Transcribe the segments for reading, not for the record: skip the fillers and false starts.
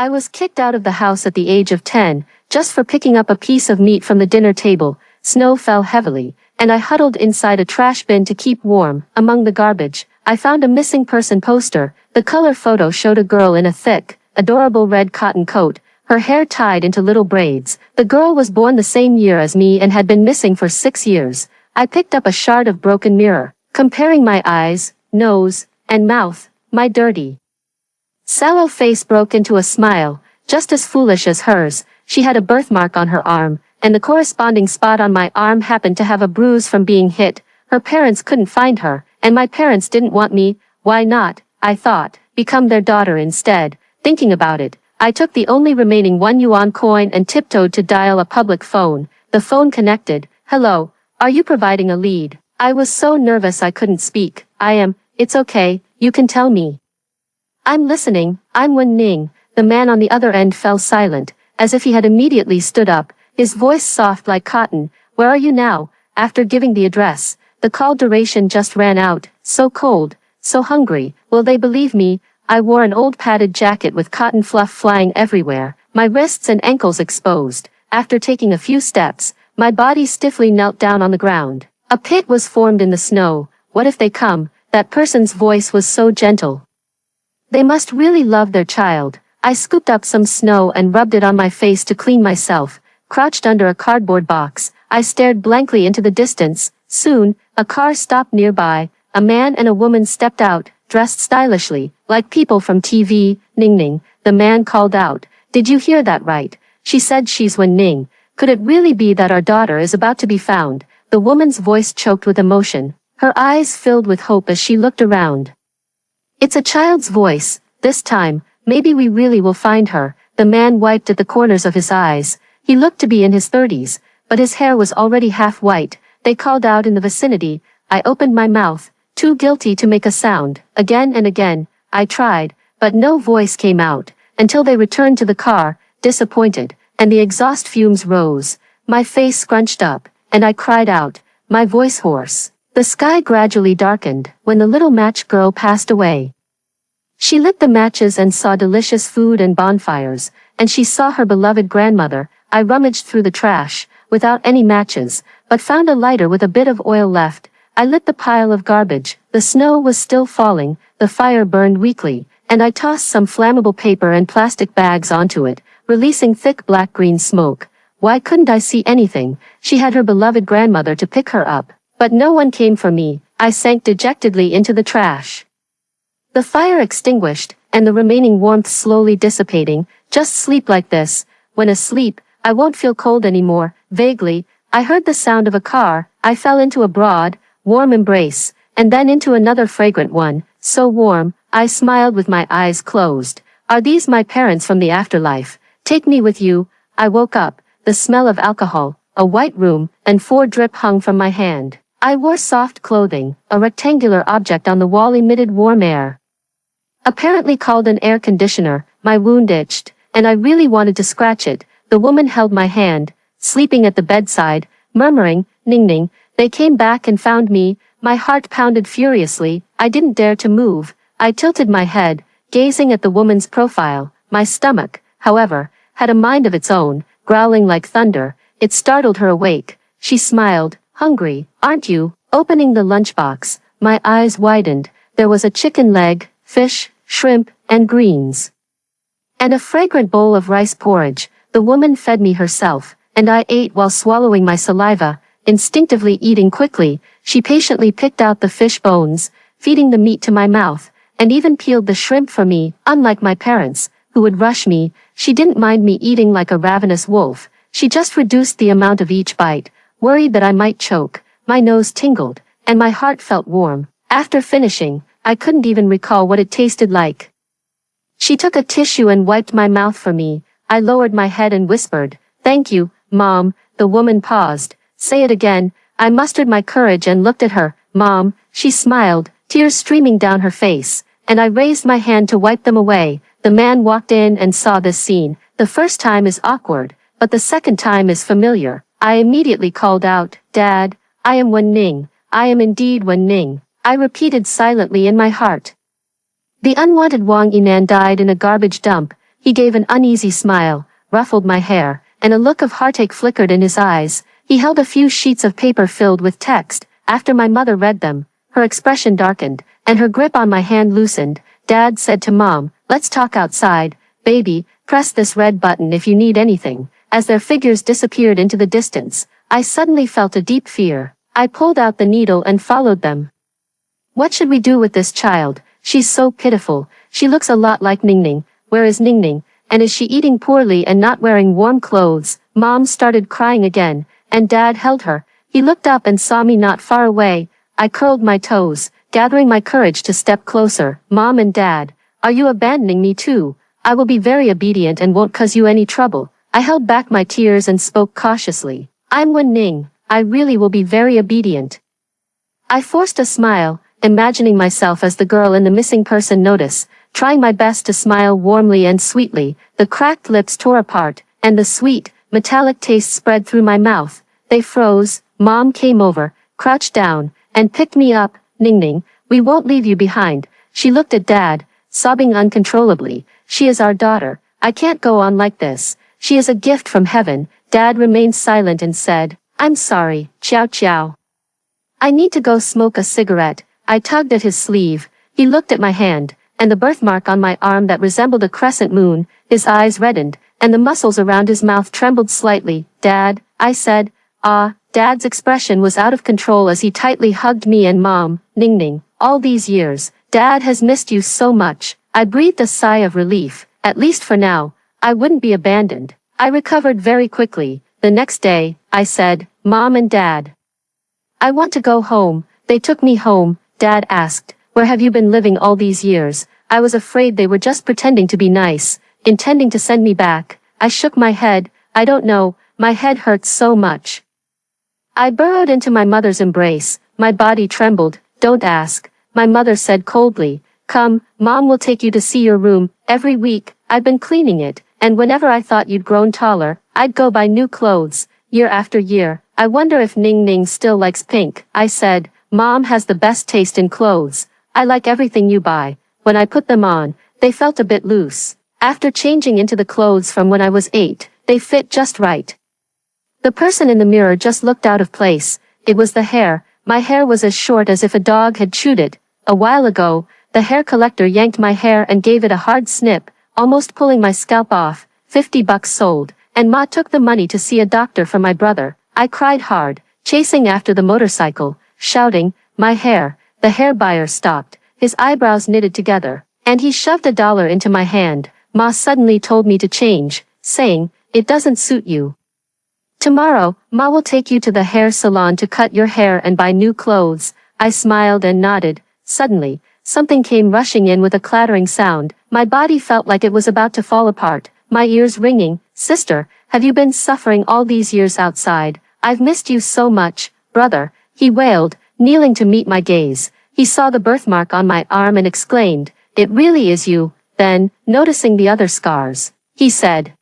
I was kicked out of the house at the age of 10, just for picking up a piece of meat from the dinner table. Snow fell heavily, and I huddled inside a trash bin to keep warm. Among the garbage, I found a missing person poster. The color photo showed a girl in a thick, adorable red cotton coat, her hair tied into little braids. The girl was born the same year as me and had been missing for 6 years. I picked up a shard of broken mirror, comparing my eyes, nose, and mouth. My dirty, sallow face broke into a smile, just as foolish as hers. She had a birthmark on her arm, and the corresponding spot on my arm happened to have a bruise from being hit. Her parents couldn't find her, and my parents didn't want me. Why not, I thought, become their daughter instead? Thinking about it, I took the only remaining 1 yuan coin and tiptoed to dial a public phone. The phone connected. Hello, are you providing a lead? I was so nervous I couldn't speak. It's okay, you can tell me. I'm listening. I'm Wen Ning. The man on the other end fell silent, as if he had immediately stood up, his voice soft like cotton. Where are you now? After giving the address, the call duration just ran out. So cold, so hungry. Will they believe me? I wore an old padded jacket with cotton fluff flying everywhere, my wrists and ankles exposed. After taking a few steps, my body stiffly knelt down on the ground. A pit was formed in the snow. What if they come? That person's voice was so gentle. They must really love their child. I scooped up some snow and rubbed it on my face to clean myself. Crouched under a cardboard box, I stared blankly into the distance. Soon, a car stopped nearby. A man and a woman stepped out, dressed stylishly, like people from TV. Ning Ning, the man called out. Did you hear that right? She said she's Wen Ning. Could it really be that our daughter is about to be found? The woman's voice choked with emotion. Her eyes filled with hope as she looked around. It's a child's voice. This time, maybe we really will find her. The man wiped at the corners of his eyes. He looked to be in his 30s, but his hair was already half white. They called out in the vicinity. I opened my mouth, too guilty to make a sound. Again and again, I tried, but no voice came out, until they returned to the car, disappointed, and the exhaust fumes rose. My face scrunched up, and I cried out, my voice hoarse. The sky gradually darkened when the little match girl passed away. She lit the matches and saw delicious food and bonfires, and she saw her beloved grandmother. I rummaged through the trash, without any matches, but found a lighter with a bit of oil left. I lit the pile of garbage. The snow was still falling, the fire burned weakly, and I tossed some flammable paper and plastic bags onto it, releasing thick black-green smoke. Why couldn't I see anything? She had her beloved grandmother to pick her up. But no one came for me. I sank dejectedly into the trash. The fire extinguished, and the remaining warmth slowly dissipating. Just sleep like this. When asleep, I won't feel cold anymore. Vaguely, I heard the sound of a car. I fell into a broad, warm embrace, and then into another fragrant one. So warm, I smiled with my eyes closed. Are these my parents from the afterlife? Take me with you. I woke up, the smell of alcohol, a white room, and 4 drip hung from my hand. I wore soft clothing. A rectangular object on the wall emitted warm air. Apparently called an air conditioner. My wound itched, and I really wanted to scratch it. The woman held my hand, sleeping at the bedside, murmuring, Ning Ning. They came back and found me. My heart pounded furiously. I didn't dare to move. I tilted my head, gazing at the woman's profile. My stomach, however, had a mind of its own, growling like thunder. It startled her awake. She smiled. Hungry, aren't you? Opening the lunchbox, my eyes widened. There was a chicken leg, fish, shrimp, and greens. And a fragrant bowl of rice porridge. The woman fed me herself, and I ate while swallowing my saliva, instinctively eating quickly. She patiently picked out the fish bones, feeding the meat to my mouth, and even peeled the shrimp for me. Unlike my parents, who would rush me, she didn't mind me eating like a ravenous wolf. She just reduced the amount of each bite, worried that I might choke. My nose tingled, and my heart felt warm. After finishing, I couldn't even recall what it tasted like. She took a tissue and wiped my mouth for me. I lowered my head and whispered, Thank you, Mom. The woman paused. Say it again. I mustered my courage and looked at her. Mom. She smiled, tears streaming down her face, and I raised my hand to wipe them away. The man walked in and saw this scene. The first time is awkward, but the second time is familiar. I immediately called out, Dad, I am Wen Ning. I am indeed Wen Ning. I repeated silently in my heart. The unwanted Wang Yinan died in a garbage dump. He gave an uneasy smile, ruffled my hair, and a look of heartache flickered in his eyes. He held a few sheets of paper filled with text. After my mother read them, her expression darkened, and her grip on my hand loosened. Dad said to Mom, "Let's talk outside. Baby, press this red button if you need anything." As their figures disappeared into the distance, I suddenly felt a deep fear. I pulled out the needle and followed them. What should we do with this child? She's so pitiful. She looks a lot like Ningning. Where is Ningning? And is she eating poorly and not wearing warm clothes? Mom started crying again, and Dad held her. He looked up and saw me not far away. I curled my toes, gathering my courage to step closer. "Mom and Dad, are you abandoning me too? I will be very obedient and won't cause you any trouble." I held back my tears and spoke cautiously. "I'm Wen Ning. I really will be very obedient." I forced a smile, imagining myself as the girl in the missing person notice, trying my best to smile warmly and sweetly. The cracked lips tore apart, and the sweet, metallic taste spread through my mouth. They froze. Mom came over, crouched down, and picked me up. "Ningning, we won't leave you behind." She looked at Dad, sobbing uncontrollably. "She is our daughter. I can't go on like this. She is a gift from heaven." Dad remained silent and said, "I'm sorry, Chow Chow. I need to go smoke a cigarette." I tugged at his sleeve. He looked at my hand, and the birthmark on my arm that resembled a crescent moon. His eyes reddened, and the muscles around his mouth trembled slightly. "Dad," I said. "Ah." Dad's expression was out of control as he tightly hugged me and Mom. "Ningning, all these years, Dad has missed you so much." I breathed a sigh of relief. At least for now, I wouldn't be abandoned. I recovered very quickly. The next day, I said, "Mom and Dad, I want to go home." They took me home. Dad asked, "Where have you been living all these years?" I was afraid they were just pretending to be nice, intending to send me back. I shook my head. "I don't know, my head hurts so much." I burrowed into my mother's embrace. My body trembled. "Don't ask," my mother said coldly. "Come, Mom will take you to see your room. Every week, I've been cleaning it, and whenever I thought you'd grown taller, I'd go buy new clothes, year after year." "I wonder if Ning Ning still likes pink," I said. "Mom has the best taste in clothes. I like everything you buy." When I put them on, they felt a bit loose. After changing into the clothes from when I was 8, they fit just right. The person in the mirror just looked out of place. It was the hair. My hair was as short as if a dog had chewed it. A while ago, the hair collector yanked my hair and gave it a hard snip, almost pulling my scalp off. $50 sold, and Ma took the money to see a doctor for my brother. I cried hard, chasing after the motorcycle, shouting, "My hair." The hair buyer stopped, his eyebrows knitted together, and he shoved $1 into my hand. Ma suddenly told me to change, saying, "It doesn't suit you. Tomorrow, Ma will take you to the hair salon to cut your hair and buy new clothes." I smiled and nodded. Suddenly, something came rushing in with a clattering sound. My body felt like it was about to fall apart, my ears ringing. "Sister, have you been suffering all these years outside? I've missed you so much, brother," he wailed, kneeling to meet my gaze. He saw the birthmark on my arm and exclaimed, "It really is you." Then, noticing the other scars, he said,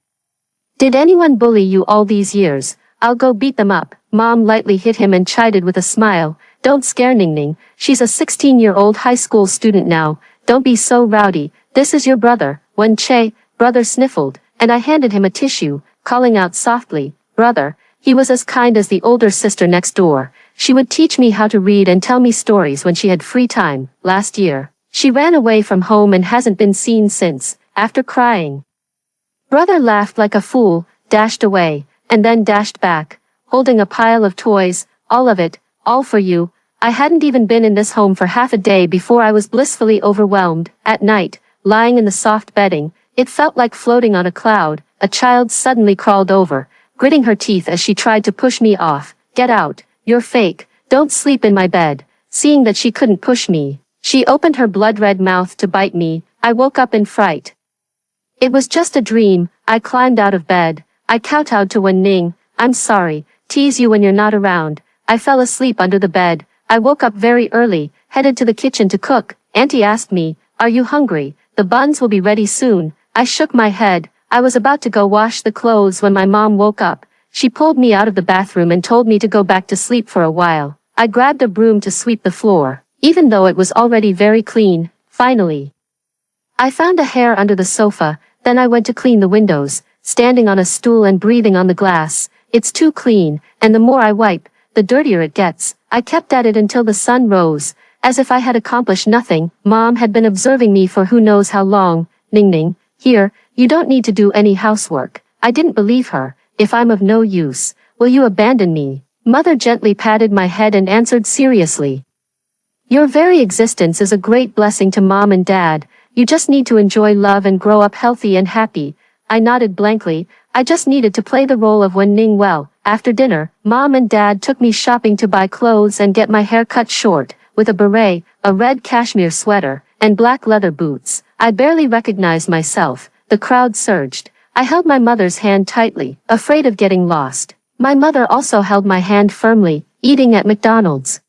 "Did anyone bully you all these years? I'll go beat them up." Mom lightly hit him and chided with a smile, "Don't scare Ningning. She's a 16-year-old high school student now. Don't be so rowdy. This is your brother." Wen Che, brother sniffled, and I handed him a tissue, calling out softly, "Brother." He was as kind as the older sister next door. She would teach me how to read and tell me stories when she had free time. Last year, she ran away from home and hasn't been seen since. After crying, brother laughed like a fool, dashed away, and then dashed back, holding a pile of toys, all of it, all for you. I hadn't even been in this home for half a day before I was blissfully overwhelmed. At night, lying in the soft bedding, it felt like floating on a cloud. A child suddenly crawled over, gritting her teeth as she tried to push me off. "Get out, you're fake, don't sleep in my bed." Seeing that she couldn't push me, she opened her blood-red mouth to bite me. I woke up in fright. It was just a dream. I climbed out of bed. I kowtowed to Wen Ning. "I'm sorry, tease you when you're not around." I fell asleep under the bed. I woke up very early, headed to the kitchen to cook. Auntie asked me, "Are you hungry? The buns will be ready soon." I shook my head. I was about to go wash the clothes when my mom woke up. She pulled me out of the bathroom and told me to go back to sleep for a while. I grabbed a broom to sweep the floor, even though it was already very clean. Finally, I found a hair under the sofa, Then I went to clean the windows, standing on a stool and breathing on the glass. It's too clean, and the more I wipe, the dirtier it gets. I kept at it until the sun rose. As if I had accomplished nothing, Mom had been observing me for who knows how long. Ning Ning, here, you don't need to do any housework. I didn't believe her. If I'm of no use, will you abandon me? Mother gently patted my head and answered seriously. Your very existence is a great blessing to Mom and Dad. You just need to enjoy love and grow up healthy and happy. I nodded blankly. I just needed to play the role of Wen Ning well. After dinner, Mom and Dad took me shopping to buy clothes and get my hair cut short, with a beret, a red cashmere sweater, and black leather boots. I barely recognized myself. The crowd surged. I held my mother's hand tightly, afraid of getting lost. My mother also held my hand firmly, eating at McDonald's,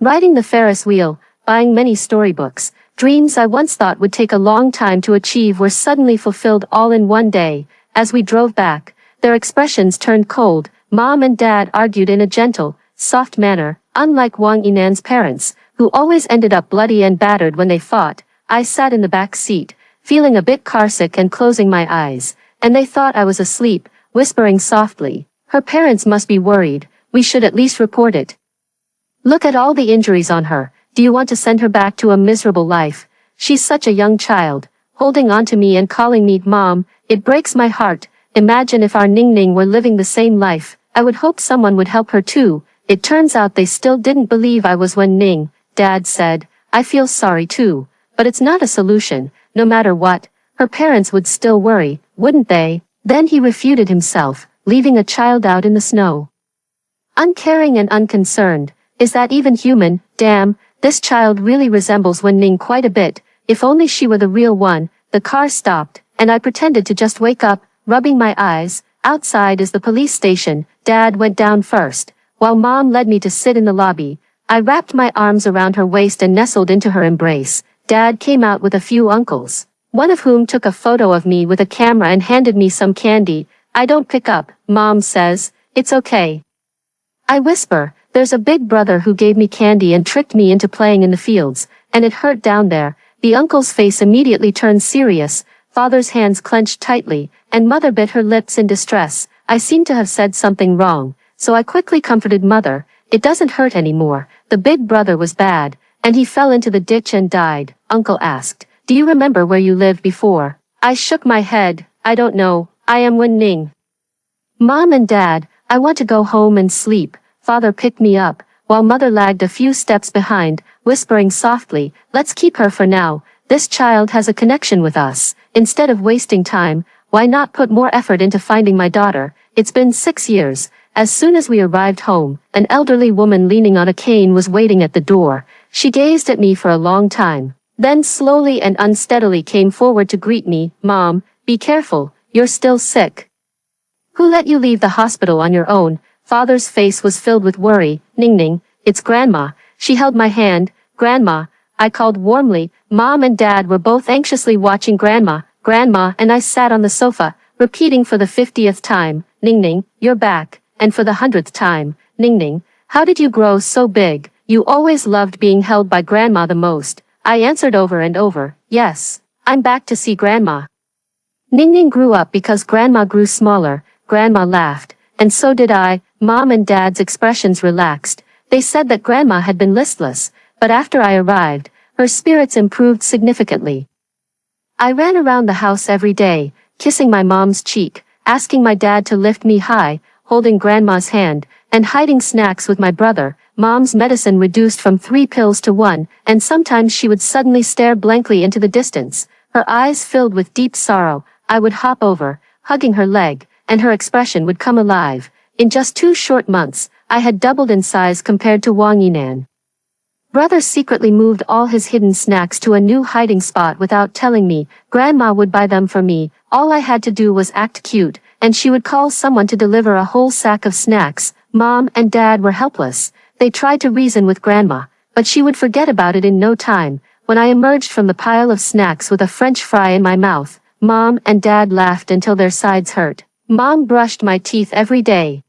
riding the Ferris wheel, buying many storybooks. Dreams I once thought would take a long time to achieve were suddenly fulfilled all in one day. As we drove back, their expressions turned cold. Mom and Dad argued in a gentle, soft manner, unlike Wang Yinan's parents, who always ended up bloody and battered when they fought. I sat in the back seat, feeling a bit carsick and closing my eyes, and they thought I was asleep, whispering softly, "Her parents must be worried. We should at least report it. Look at all the injuries on her. Do you want to send her back to a miserable life? She's such a young child," holding on to me and calling me Mom. It breaks my heart. Imagine if our Ning Ning were living the same life. I would hope someone would help her too. It turns out they still didn't believe I was Wen Ning. Dad said, "I feel sorry too. But it's not a solution. No matter what, her parents would still worry, wouldn't they?" Then he refuted himself, leaving a child out in the snow, uncaring and unconcerned. Is that even human? Damn, this child really resembles Wen Ning quite a bit. If only she were the real one. The car stopped, and I pretended to just wake up, rubbing my eyes. Outside is the police station. Dad went down first, while Mom led me to sit in the lobby. I wrapped my arms around her waist and nestled into her embrace. Dad came out with a few uncles, one of whom took a photo of me with a camera and handed me some candy. I don't pick up, Mom says. It's okay, I whisper. There's a big brother who gave me candy and tricked me into playing in the fields, and it hurt down there. The uncle's face immediately turned serious. Father's hands clenched tightly, and Mother bit her lips in distress. I seemed to have said something wrong, so I quickly comforted Mother. It doesn't hurt anymore. The big brother was bad, and he fell into the ditch and died. Uncle asked, "Do you remember where you lived before?" I shook my head. I don't know. I am Wen Ning. Mom and Dad, I want to go home and sleep. Father picked me up, while Mother lagged a few steps behind, whispering softly, "Let's keep her for now. This child has a connection with us. Instead of wasting time, why not put more effort into finding my daughter?" It's been 6 years. As soon as we arrived home, an elderly woman leaning on a cane was waiting at the door. She gazed at me for a long time, then slowly and unsteadily came forward to greet me. "Mom, be careful, you're still sick. Who let you leave the hospital on your own?" Father's face was filled with worry. "Ning Ning, it's Grandma." She held my hand. "Grandma," I called warmly. Mom and Dad were both anxiously watching Grandma. Grandma and I sat on the sofa, repeating for the 50th time, "Ning Ning, you're back," and for the 100th time, "Ning Ning, how did you grow so big? You always loved being held by Grandma the most." I answered over and over, "Yes, I'm back to see Grandma." Ning Ning grew up because Grandma grew smaller. Grandma laughed, and so did I. Mom and Dad's expressions relaxed. They said that Grandma had been listless, but after I arrived, her spirits improved significantly. I ran around the house every day, kissing my mom's cheek, asking my dad to lift me high, holding Grandma's hand, and hiding snacks with my brother. Mom's medicine reduced from 3 pills to 1, and sometimes she would suddenly stare blankly into the distance, her eyes filled with deep sorrow. I would hop over, hugging her leg, and her expression would come alive. In just 2 short months, I had doubled in size compared to Wang Yinan. Brother secretly moved all his hidden snacks to a new hiding spot without telling me. Grandma would buy them for me. All I had to do was act cute, and she would call someone to deliver a whole sack of snacks. Mom and Dad were helpless. They tried to reason with Grandma, but she would forget about it in no time. When I emerged from the pile of snacks with a French fry in my mouth, Mom and Dad laughed until their sides hurt. Mom brushed my teeth every day,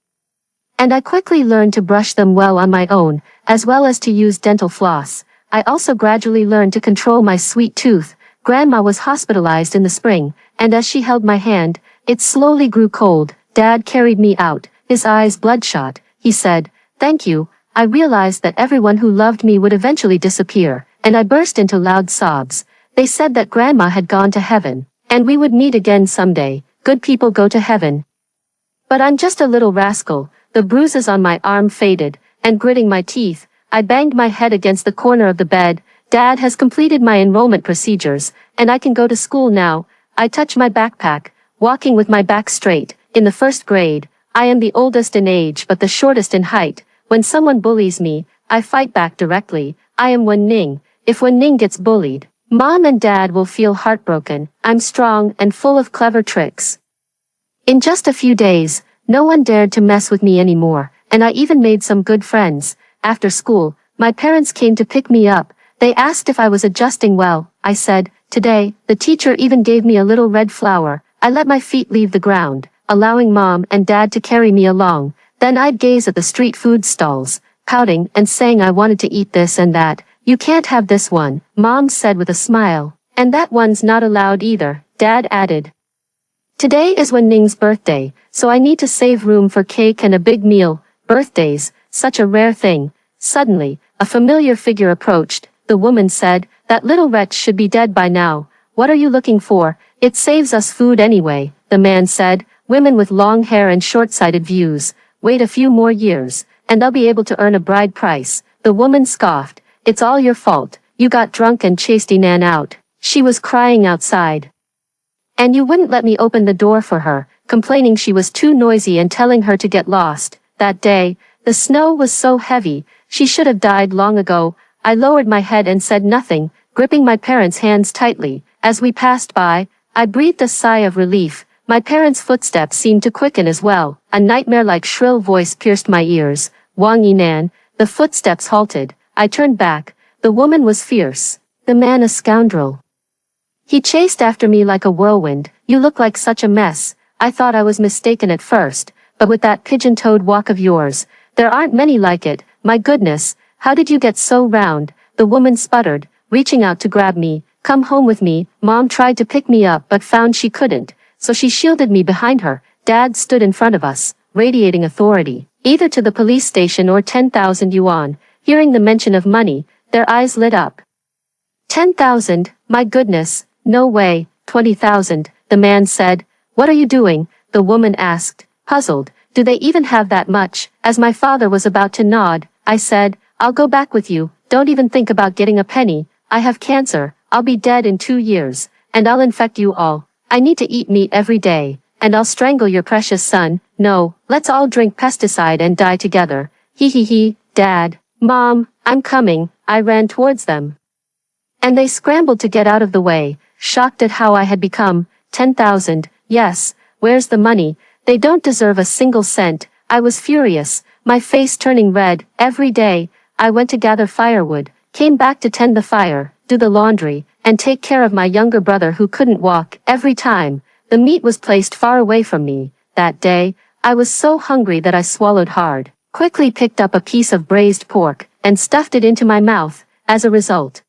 and I quickly learned to brush them well on my own, as well as to use dental floss. I also gradually learned to control my sweet tooth. Grandma was hospitalized in the spring, and as she held my hand, it slowly grew cold. Dad carried me out, his eyes bloodshot. He said, "Thank you." I realized that everyone who loved me would eventually disappear, and I burst into loud sobs. They said that Grandma had gone to heaven, and we would meet again someday. Good people go to heaven. But I'm just a little rascal. The bruises on my arm faded, and gritting my teeth, I banged my head against the corner of the bed. Dad has completed my enrollment procedures, and I can go to school now. I touch my backpack, walking with my back straight. In the first grade, I am the oldest in age but the shortest in height. When someone bullies me, I fight back directly. I am Wen Ning. If Wen Ning gets bullied, Mom and Dad will feel heartbroken. I'm strong and full of clever tricks. In just a few days, no one dared to mess with me anymore, and I even made some good friends. After school, my parents came to pick me up. They asked if I was adjusting well. I said, "Today." The teacher even gave me a little red flower. I let my feet leave the ground, allowing Mom and Dad to carry me along. Then I'd gaze at the street food stalls, pouting and saying I wanted to eat this and that. "You can't have this one," Mom said with a smile. "And that one's not allowed either," Dad added. Today is Wen Ning's birthday, so I need to save room for cake and a big meal. Birthdays, such a rare thing. Suddenly, a familiar figure approached. The woman said, "That little wretch should be dead by now. What are you looking for? It saves us food anyway." The man said, "Women with long hair and short-sighted views. Wait a few more years, and I'll be able to earn a bride price." The woman scoffed. "It's all your fault. You got drunk and chased Inan out. She was crying outside. And you wouldn't let me open the door for her, complaining she was too noisy and telling her to get lost." That day, the snow was so heavy, she should have died long ago. I lowered my head and said nothing, gripping my parents' hands tightly. As we passed by, I breathed a sigh of relief. My parents' footsteps seemed to quicken as well. A nightmare-like shrill voice pierced my ears. "Wang Yinan." The footsteps halted. I turned back. The woman was fierce. The man a scoundrel. He chased after me like a whirlwind. "You look like such a mess." I thought I was mistaken at first, but with that pigeon-toed walk of yours, there aren't many like it. My goodness, how did you get so round? The woman sputtered, reaching out to grab me. "Come home with me." Mom tried to pick me up but found she couldn't, so she shielded me behind her. Dad stood in front of us, radiating authority. "Either to the police station or 10,000 yuan. Hearing the mention of money, their eyes lit up. 10,000, my goodness, no way. 20,000, the man said. "What are you doing?" the woman asked, puzzled. "Do they even have that much?" As my father was about to nod, I said, "I'll go back with you. Don't even think about getting a penny. I have cancer. I'll be dead in 2 years, and I'll infect you all. I need to eat meat every day, and I'll strangle your precious son. No, let's all drink pesticide and die together." He, Dad, Mom, I'm coming. I ran towards them. And they scrambled to get out of the way, shocked at how I had become. 10,000, yes, where's the money? They don't deserve a single cent. I was furious, my face turning red. Every day, I went to gather firewood, came back to tend the fire, do the laundry, and take care of my younger brother who couldn't walk. Every time, the meat was placed far away from me. That day, I was so hungry that I swallowed hard, quickly picked up a piece of braised pork, and stuffed it into my mouth. As a result,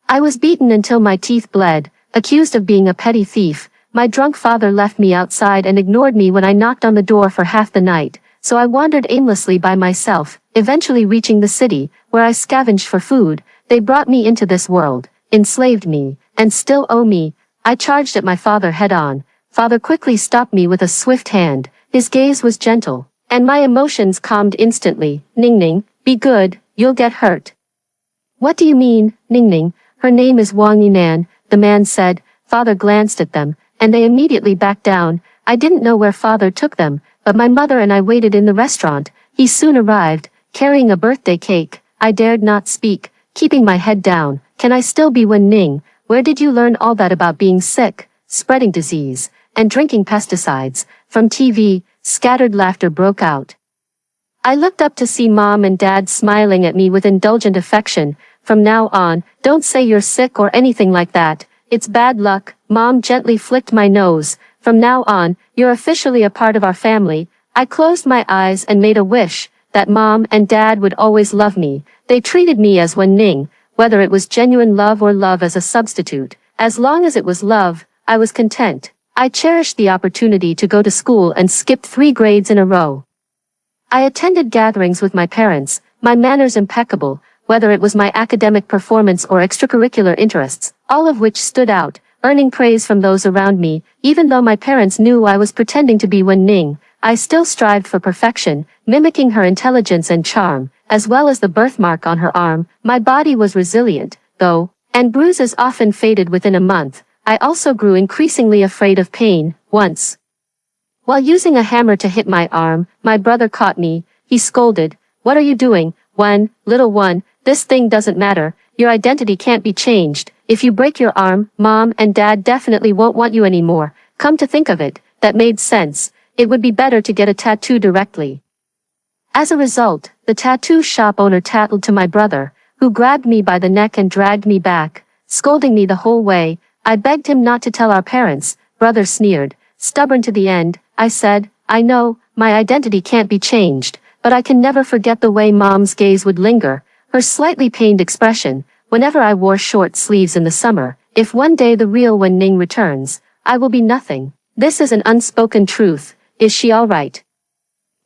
I was beaten until my teeth bled, accused of being a petty thief. My drunk father left me outside and ignored me when I knocked on the door for half the night, so I wandered aimlessly by myself, eventually reaching the city, where I scavenged for food. They brought me into this world, enslaved me, and still owe me. I charged at my father head-on. Father quickly stopped me with a swift hand. His gaze was gentle, and my emotions calmed instantly. "Ning, be good, you'll get hurt." "What do you mean, Ning? Her name is Wang Yinan," the man said. Father glanced at them, and they immediately backed down. I didn't know where father took them, but my mother and I waited in the restaurant. He soon arrived, carrying a birthday cake. I dared not speak, keeping my head down. "Can I still be Wen Ning? Where did you learn all that about being sick, spreading disease, and drinking pesticides?" From TV, scattered laughter broke out. I looked up to see Mom and Dad smiling at me with indulgent affection. "From now on, don't say you're sick or anything like that. It's bad luck." Mom gently flicked my nose. "From now on, you're officially a part of our family." I closed my eyes and made a wish that Mom and Dad would always love me. They treated me as Wen Ning, whether it was genuine love or love as a substitute. As long as it was love, I was content. I cherished the opportunity to go to school and skip 3 grades in a row. I attended gatherings with my parents, my manners impeccable, whether it was my academic performance or extracurricular interests, all of which stood out, earning praise from those around me. Even though my parents knew I was pretending to be Wen Ning, I still strived for perfection, mimicking her intelligence and charm, as well as the birthmark on her arm. My body was resilient, though, and bruises often faded within a month. I also grew increasingly afraid of pain. Once, while using a hammer to hit my arm, my brother caught me. He scolded, "What are you doing, Wen, little one? This thing doesn't matter. Your identity can't be changed. If you break your arm, Mom and Dad definitely won't want you anymore." Come to think of it, that made sense. It would be better to get a tattoo directly. As a result, the tattoo shop owner tattled to my brother, who grabbed me by the neck and dragged me back, scolding me the whole way. I begged him not to tell our parents. Brother sneered. Stubborn to the end, I said, "I know, my identity can't be changed, but I can never forget the way Mom's gaze would linger, her slightly pained expression, whenever I wore short sleeves in the summer. If one day the real Wen Ning returns, I will be nothing. This is an unspoken truth. Is she all right?"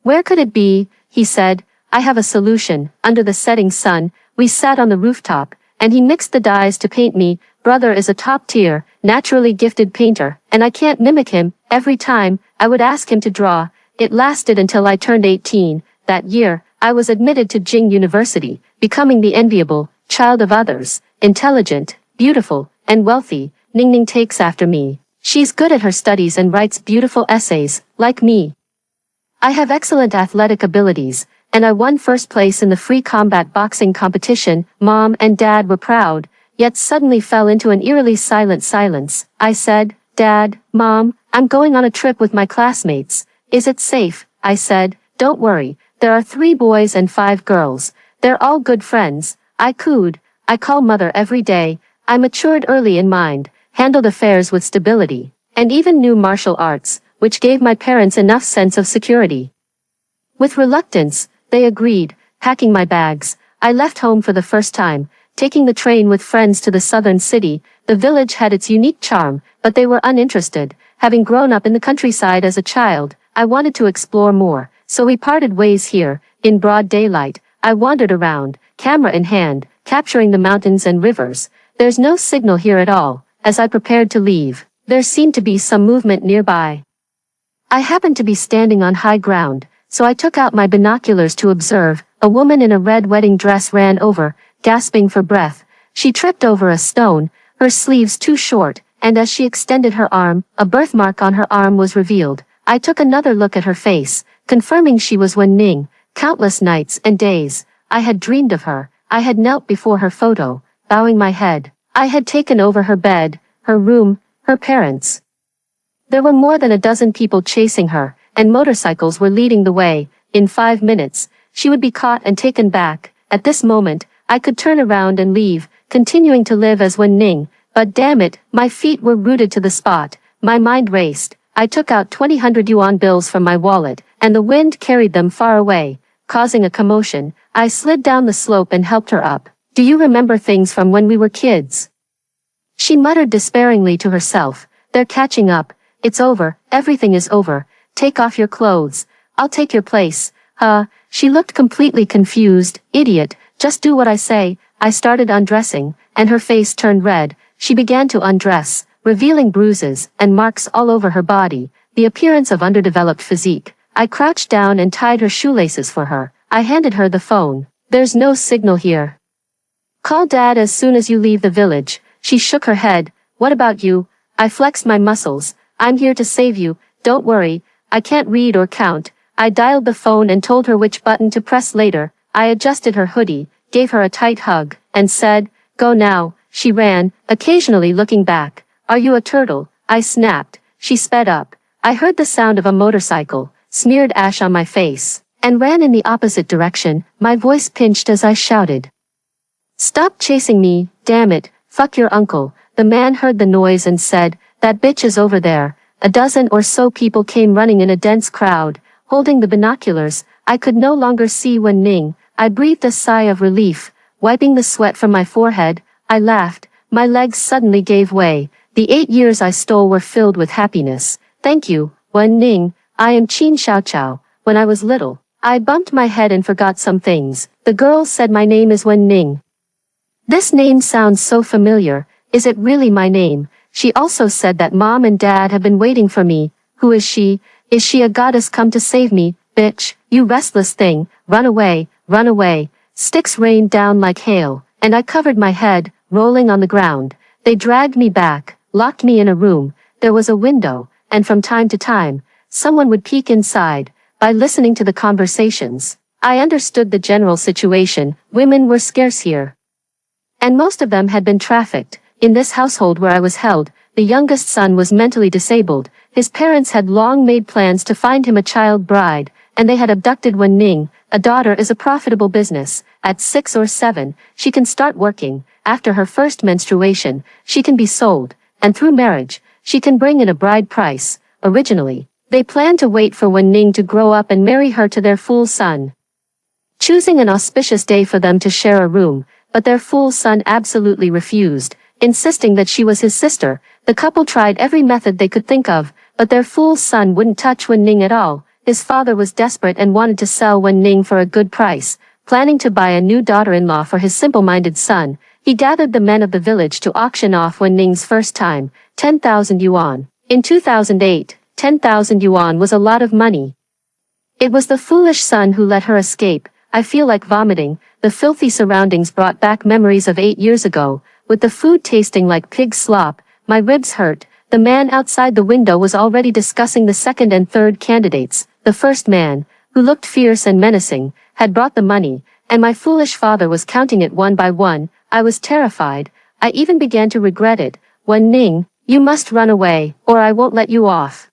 "Where could it be?" he said. "I have a solution." Under the setting sun, we sat on the rooftop, and he mixed the dyes to paint me. Brother is a top-tier, naturally gifted painter, and I can't mimic him. Every time, I would ask him to draw. It lasted until I turned 18. That year, I was admitted to Jing University, becoming the enviable child of others, intelligent, beautiful, and wealthy. Ningning takes after me. She's good at her studies and writes beautiful essays, like me. I have excellent athletic abilities, and I won first place in the free combat boxing competition. Mom and Dad were proud, yet suddenly fell into an eerily silent silence. I said, "Dad, Mom, I'm going on a trip with my classmates. Is it safe?" I said, "Don't worry, there are 3 boys and 5 girls. They're all good friends." I cooed. I call Mother every day. I matured early in mind, handled affairs with stability, and even knew martial arts, which gave my parents enough sense of security. With reluctance, they agreed. Packing my bags, I left home for the first time, taking the train with friends to the southern city. The village had its unique charm, but they were uninterested. Having grown up in the countryside as a child, I wanted to explore more, so we parted ways here. In broad daylight, I wandered around, camera in hand, capturing the mountains and rivers. There's no signal here at all. As I prepared to leave, there seemed to be some movement nearby. I happened to be standing on high ground, so I took out my binoculars to observe. A woman in a red wedding dress ran over, gasping for breath. She tripped over a stone, her sleeves too short, and as she extended her arm, a birthmark on her arm was revealed. I took another look at her face, confirming she was Wen Ning. Countless nights and days, I had dreamed of her. I had knelt before her photo, bowing my head. I had taken over her bed, her room, her parents. There were more than a dozen people chasing her, and motorcycles were leading the way. In 5 minutes, she would be caught and taken back. At this moment, I could turn around and leave, continuing to live as Wen Ning, but damn it, my feet were rooted to the spot. My mind raced. I took out 200 yuan bills from my wallet, and the wind carried them far away, causing a commotion. I slid down the slope and helped her up. "Do you remember things from when we were kids?" She muttered despairingly to herself. "They're catching up. It's over. Everything is over. Take off your clothes. I'll take your place." She looked completely confused. "Idiot, just do what I say." I started undressing, and her face turned red. She began to undress, revealing bruises and marks all over her body, the appearance of underdeveloped physique. I crouched down and tied her shoelaces for her. I handed her the phone. "There's no signal here. Call Dad as soon as you leave the village." She shook her head. "What about you?" I flexed my muscles. "I'm here to save you. Don't worry. I can't read or count." I dialed the phone and told her which button to press later. I adjusted her hoodie, gave her a tight hug, and said, "Go now." She ran, occasionally looking back. "Are you a turtle?" I snapped. She sped up. I heard the sound of a motorcycle, smeared ash on my face, and ran in the opposite direction. My voice pinched as I shouted, "Stop chasing me, damn it, fuck your uncle." The man heard the noise and said, "That bitch is over there." A dozen or so people came running in a dense crowd, holding the binoculars. I could no longer see Wen Ning. I breathed a sigh of relief, wiping the sweat from my forehead. I laughed. My legs suddenly gave way. The 8 years I stole were filled with happiness. Thank you, Wen Ning. I am Qin Xiaoqiao. When I was little, I bumped my head and forgot some things. The girl said my name is Wen Ning. This name sounds so familiar. Is it really my name? She also said that mom and dad have been waiting for me. Who is she? Is she a goddess come to save me? Bitch, you restless thing, run away, run away. Sticks rained down like hail, and I covered my head, rolling on the ground. They dragged me back, locked me in a room. There was a window, and from time to time, someone would peek inside. By listening to the conversations, I understood the general situation. Women were scarce here, and most of them had been trafficked. In this household where I was held, the youngest son was mentally disabled. His parents had long made plans to find him a child bride, and they had abducted Wen Ning. A daughter is a profitable business. At 6 or 7, she can start working. After her first menstruation, she can be sold, and through marriage, she can bring in a bride price. Originally, they planned to wait for Wen Ning to grow up and marry her to their fool son, choosing an auspicious day for them to share a room, but their fool son absolutely refused, insisting that she was his sister. The couple tried every method they could think of, but their fool son wouldn't touch Wen Ning at all. His father was desperate and wanted to sell Wen Ning for a good price, planning to buy a new daughter-in-law for his simple-minded son. He gathered the men of the village to auction off Wen Ning's first time, 10,000 yuan. In 2008, 10,000 yuan was a lot of money. It was the foolish son who let her escape. I feel like vomiting. The filthy surroundings brought back memories of 8 years ago, with the food tasting like pig slop. My ribs hurt. The man outside the window was already discussing the second and third candidates. The first man, who looked fierce and menacing, had brought the money, and my foolish father was counting it one by one. I was terrified. I even began to regret it. Wen Ning, you must run away, or I won't let you off.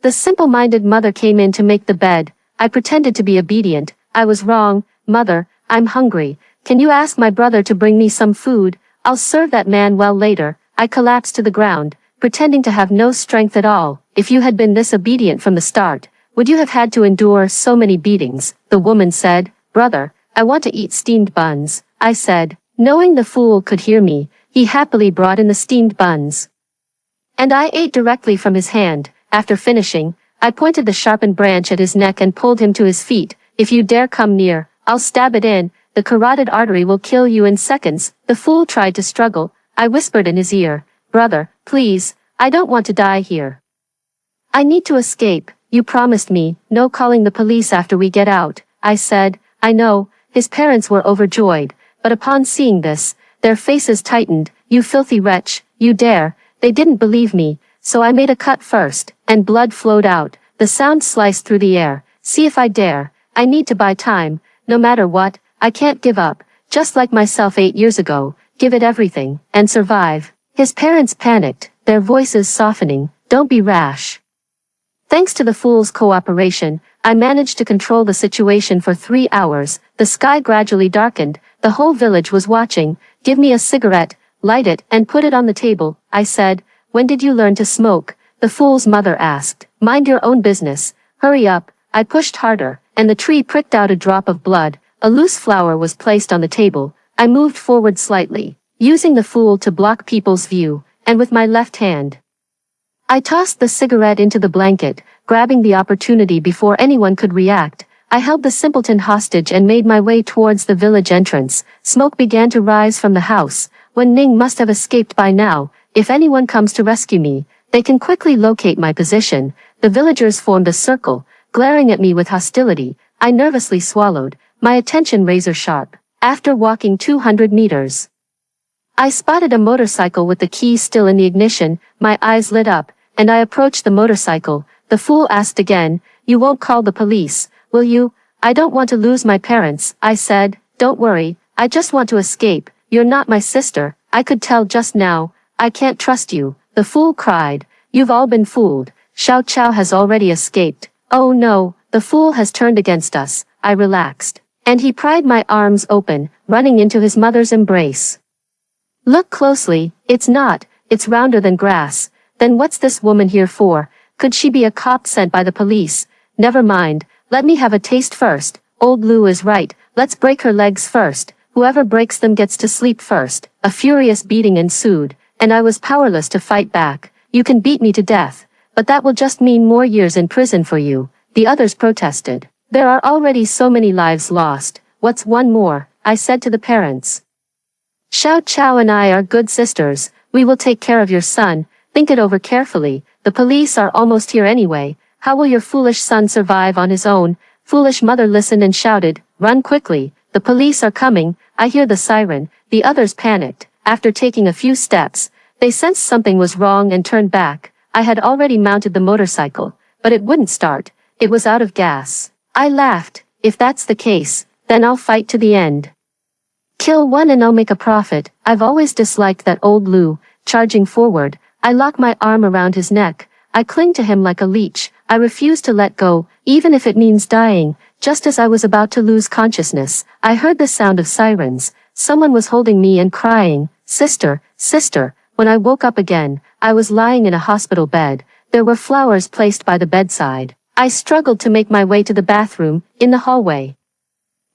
The simple-minded mother came in to make the bed. I pretended to be obedient. I was wrong. Mother, I'm hungry. Can you ask my brother to bring me some food? I'll serve that man well later. I collapsed to the ground, pretending to have no strength at all. If you had been this obedient from the start, would you have had to endure so many beatings? The woman said, Brother, I want to eat steamed buns. I said, knowing the fool could hear me, he happily brought in the steamed buns, and I ate directly from his hand. After finishing, I pointed the sharpened branch at his neck and pulled him to his feet. If you dare come near, I'll stab it in. The carotid artery will kill you in seconds. The fool tried to struggle. I whispered in his ear, Brother, please, I don't want to die here. I need to escape. You promised me, no calling the police after we get out. I said, I know. His parents were overjoyed, but upon seeing this, their faces tightened. You filthy wretch, you dare. They didn't believe me, so I made a cut first, and blood flowed out. The sound sliced through the air. See if I dare. I need to buy time. No matter what, I can't give up. Just like myself 8 years ago, give it everything, and survive. His parents panicked, their voices softening. Don't be rash. Thanks to the fool's cooperation, I managed to control the situation for 3 hours. The sky gradually darkened. The whole village was watching. Give me a cigarette, light it, and put it on the table. I said, when did you learn to smoke? The fool's mother asked. Mind your own business. Hurry up. I pushed harder, and the tree pricked out a drop of blood. A loose flower was placed on the table. I moved forward slightly, using the fool to block people's view, and with my left hand, I tossed the cigarette into the blanket, grabbing the opportunity before anyone could react. I held the simpleton hostage and made my way towards the village entrance. Smoke began to rise from the house. Wen Ning must have escaped by now. If anyone comes to rescue me, they can quickly locate my position. The villagers formed a circle, glaring at me with hostility. I nervously swallowed, my attention razor sharp. After walking 200 meters, I spotted a motorcycle with the key still in the ignition. My eyes lit up, and I approached the motorcycle. The fool asked again, you won't call the police, will you? I don't want to lose my parents. I said, don't worry, I just want to escape. You're not my sister. I could tell just now. I can't trust you. The fool cried. You've all been fooled. Xiao Chao has already escaped. Oh no, the fool has turned against us. I relaxed, and he pried my arms open, running into his mother's embrace. Look closely. It's rounder than grass. Then what's this woman here for? Could she be a cop sent by the police? Never mind, let me have a taste first. Old Lu is right, let's break her legs first. Whoever breaks them gets to sleep first. A furious beating ensued, and I was powerless to fight back. You can beat me to death, but that will just mean more years in prison for you, the others protested. There are already so many lives lost. What's one more? I said to the parents. Xiao Chao and I are good sisters. We will take care of your son. Think it over carefully. The police are almost here anyway. How will your foolish son survive on his own? Foolish mother listened and shouted, run quickly. The police are coming. I hear the siren. The others panicked. After taking a few steps, they sensed something was wrong and turned back. I had already mounted the motorcycle, but it wouldn't start. It was out of gas. I laughed. If that's the case, then I'll fight to the end. Kill one and I'll make a profit. I've always disliked that old Lou. Charging forward, I lock my arm around his neck. I cling to him like a leech. I refuse to let go, even if it means dying. Just as I was about to lose consciousness, I heard the sound of sirens. Someone was holding me and crying, sister, sister. When I woke up again, I was lying in a hospital bed. There were flowers placed by the bedside. I struggled to make my way to the bathroom, in the hallway.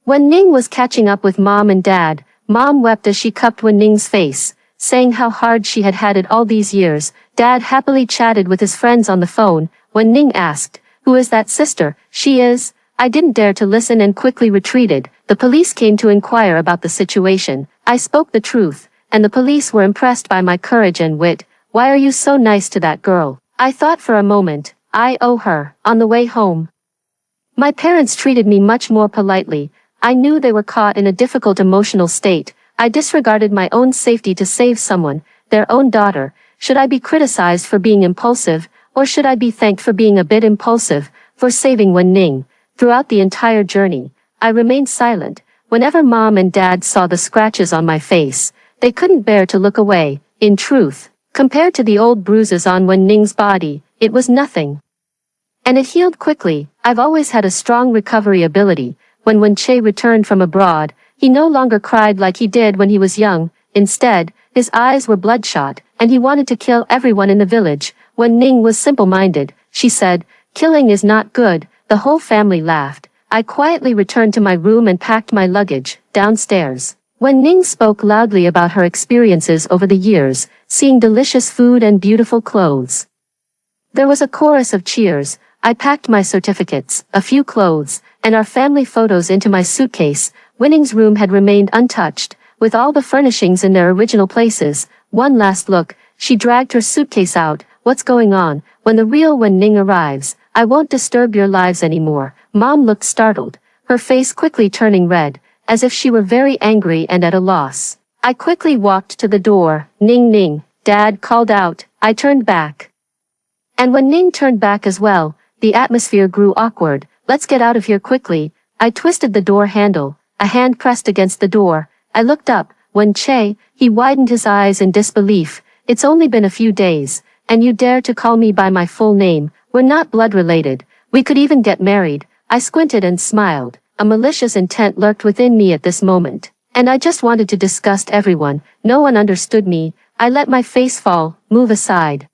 When Ning was catching up with Mom and Dad, Mom wept as she cupped Wen Ning's face, saying how hard she had had it all these years. Dad happily chatted with his friends on the phone. When Ning asked, who is that sister? She is. I didn't dare to listen and quickly retreated. The police came to inquire about the situation. I spoke the truth, and the police were impressed by my courage and wit. Why are you so nice to that girl? I thought for a moment. I owe her. On the way home, my parents treated me much more politely. I knew they were caught in a difficult emotional state. I disregarded my own safety to save someone, their own daughter. Should I be criticized for being impulsive, or should I be thanked for being a bit impulsive, for saving Wen Ning? Throughout the entire journey, I remained silent. Whenever Mom and Dad saw the scratches on my face, they couldn't bear to look away. In truth, compared to the old bruises on Wen Ning's body, it was nothing. And it healed quickly. I've always had a strong recovery ability. When Wen Che returned from abroad, he no longer cried like he did when he was young. Instead, his eyes were bloodshot, and he wanted to kill everyone in the village. Wen Ning was simple-minded. She said, killing is not good. The whole family laughed. I quietly returned to my room and packed my luggage, downstairs. Wen Ning spoke loudly about her experiences over the years, seeing delicious food and beautiful clothes. There was a chorus of cheers. I packed my certificates, a few clothes, and our family photos into my suitcase. Wen Ning's room had remained untouched, with all the furnishings in their original places. One last look, she dragged her suitcase out. What's going on? When the real Wen Ning arrives, I won't disturb your lives anymore. Mom looked startled, her face quickly turning red, as if she were very angry and at a loss. I quickly walked to the door. Ning Ning, Dad called out. I turned back. And when Ning turned back as well, the atmosphere grew awkward. Let's get out of here quickly. I twisted the door handle, a hand pressed against the door. I looked up. Wen Che, he widened his eyes in disbelief. It's only been a few days, and you dare to call me by my full name. We're not blood related. We could even get married. I squinted and smiled. A malicious intent lurked within me at this moment, and I just wanted to disgust everyone. No one understood me. I let my face fall. Move aside.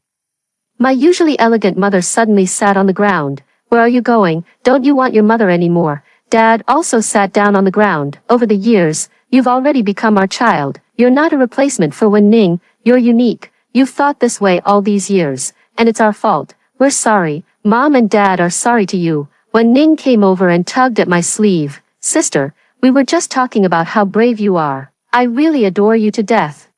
My usually elegant mother suddenly sat on the ground. Where are you going? Don't you want your mother anymore? Dad also sat down on the ground. Over the years, you've already become our child. You're not a replacement for Wen Ning. You're unique. You've thought this way all these years, and it's our fault. We're sorry. Mom and Dad are sorry to you. Wen Ning came over and tugged at my sleeve. Sister, we were just talking about how brave you are. I really adore you to death.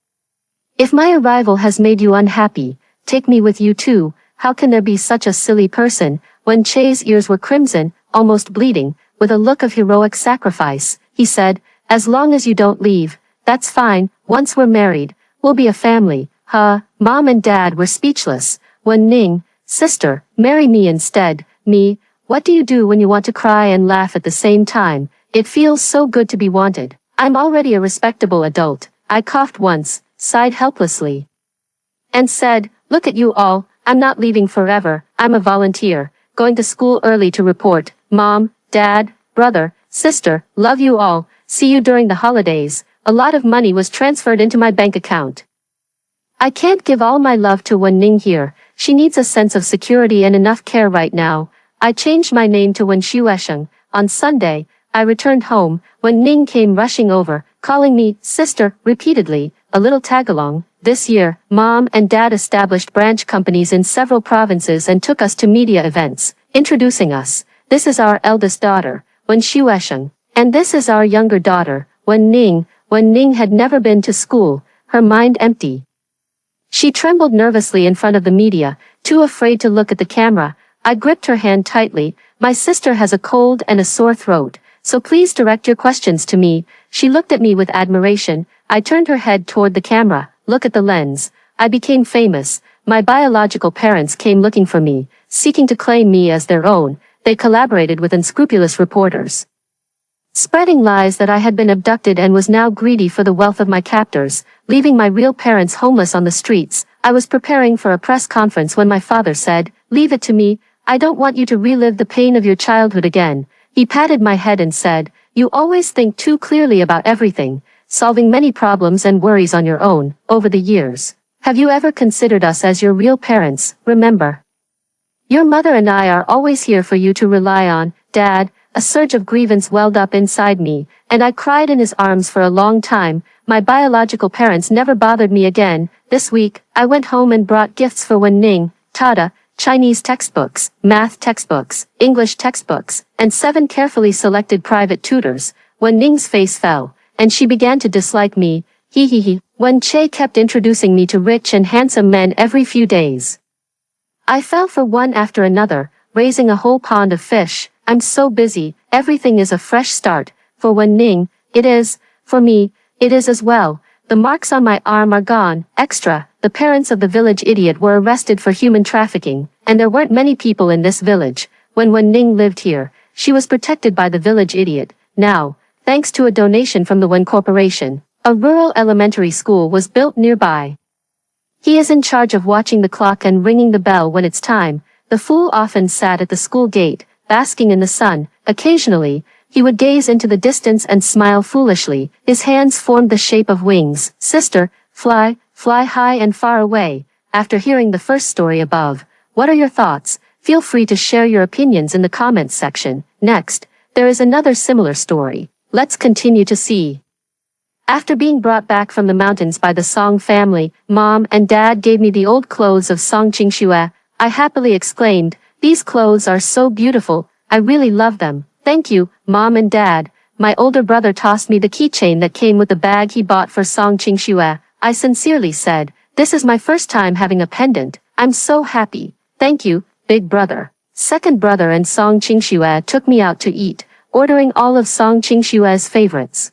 If my arrival has made you unhappy, take me with you too. How can there be such a silly person? Wen Che's ears were crimson, almost bleeding. With a look of heroic sacrifice, he said, as long as you don't leave, that's fine. Once we're married, we'll be a family. Mom and Dad were speechless. Wen Ning, sister, marry me instead. Me, what do you do when you want to cry and laugh at the same time? It feels so good to be wanted. I'm already a respectable adult. I coughed once, sighed helplessly, and said, look at you all, I'm not leaving forever. I'm a volunteer, going to school early to report. Mom, Dad, brother, sister, love you all. See you during the holidays. A lot of money was transferred into my bank account. I can't give all my love to Wen Ning here. She needs a sense of security and enough care right now. I changed my name to Wen Shuesheng. On Sunday, I returned home, when Ning came rushing over, calling me sister repeatedly, a little tag-along. This year, Mom and Dad established branch companies in several provinces and took us to media events, introducing us. This is our eldest daughter, Wen Shuesheng, and this is our younger daughter, Wen Ning. Wen Ning had never been to school, her mind empty. She trembled nervously in front of the media, too afraid to look at the camera. I gripped her hand tightly. My sister has a cold and a sore throat, so please direct your questions to me. She looked at me with admiration. I turned her head toward the camera. Look at the lens. I became famous. My biological parents came looking for me, seeking to claim me as their own. They collaborated with unscrupulous reporters, spreading lies that I had been abducted and was now greedy for the wealth of my captors, leaving my real parents homeless on the streets. I was preparing for a press conference when my father said, "Leave it to me. I don't want you to relive the pain of your childhood again." He patted my head and said, "You always think too clearly about everything, solving many problems and worries on your own. Over the years, have you ever considered us as your real parents? Remember, your mother and I are always here for you to rely on." Dad, a surge of grievance welled up inside me, and I cried in his arms for a long time. My biological parents never bothered me again. This week, I went home and brought gifts for Wen Ning, Tada, Chinese textbooks, math textbooks, English textbooks, and 7 carefully selected private tutors. Wen Ning's face fell, and she began to dislike me. He. Wen Che kept introducing me to rich and handsome men every few days. I fell for one after another, raising a whole pond of fish. I'm so busy, everything is a fresh start. For Wen Ning, it is. For me, it is as well. The marks on my arm are gone. Extra, the parents of the village idiot were arrested for human trafficking, and there weren't many people in this village. When Wen Ning lived here, she was protected by the village idiot. Now, thanks to a donation from the Wen Corporation, a rural elementary school was built nearby. He is in charge of watching the clock and ringing the bell when it's time. The fool often sat at the school gate, basking in the sun. Occasionally, he would gaze into the distance and smile foolishly. His hands formed the shape of wings. Sister, fly high and far away. After hearing the first story above, what are your thoughts? Feel free to share your opinions in the comments section. Next, there is another similar story. Let's continue to see. After being brought back from the mountains by the Song family, Mom and Dad gave me the old clothes of Song Qingxue. I happily exclaimed, "These clothes are so beautiful, I really love them." "Thank you, Mom and Dad." My older brother tossed me the keychain that came with the bag he bought for Song Qingxue. I sincerely said, "This is my first time having a pendant. I'm so happy." "Thank you, big brother." Second brother and Song Qingxue took me out to eat, ordering all of Song Qingxue's favorites.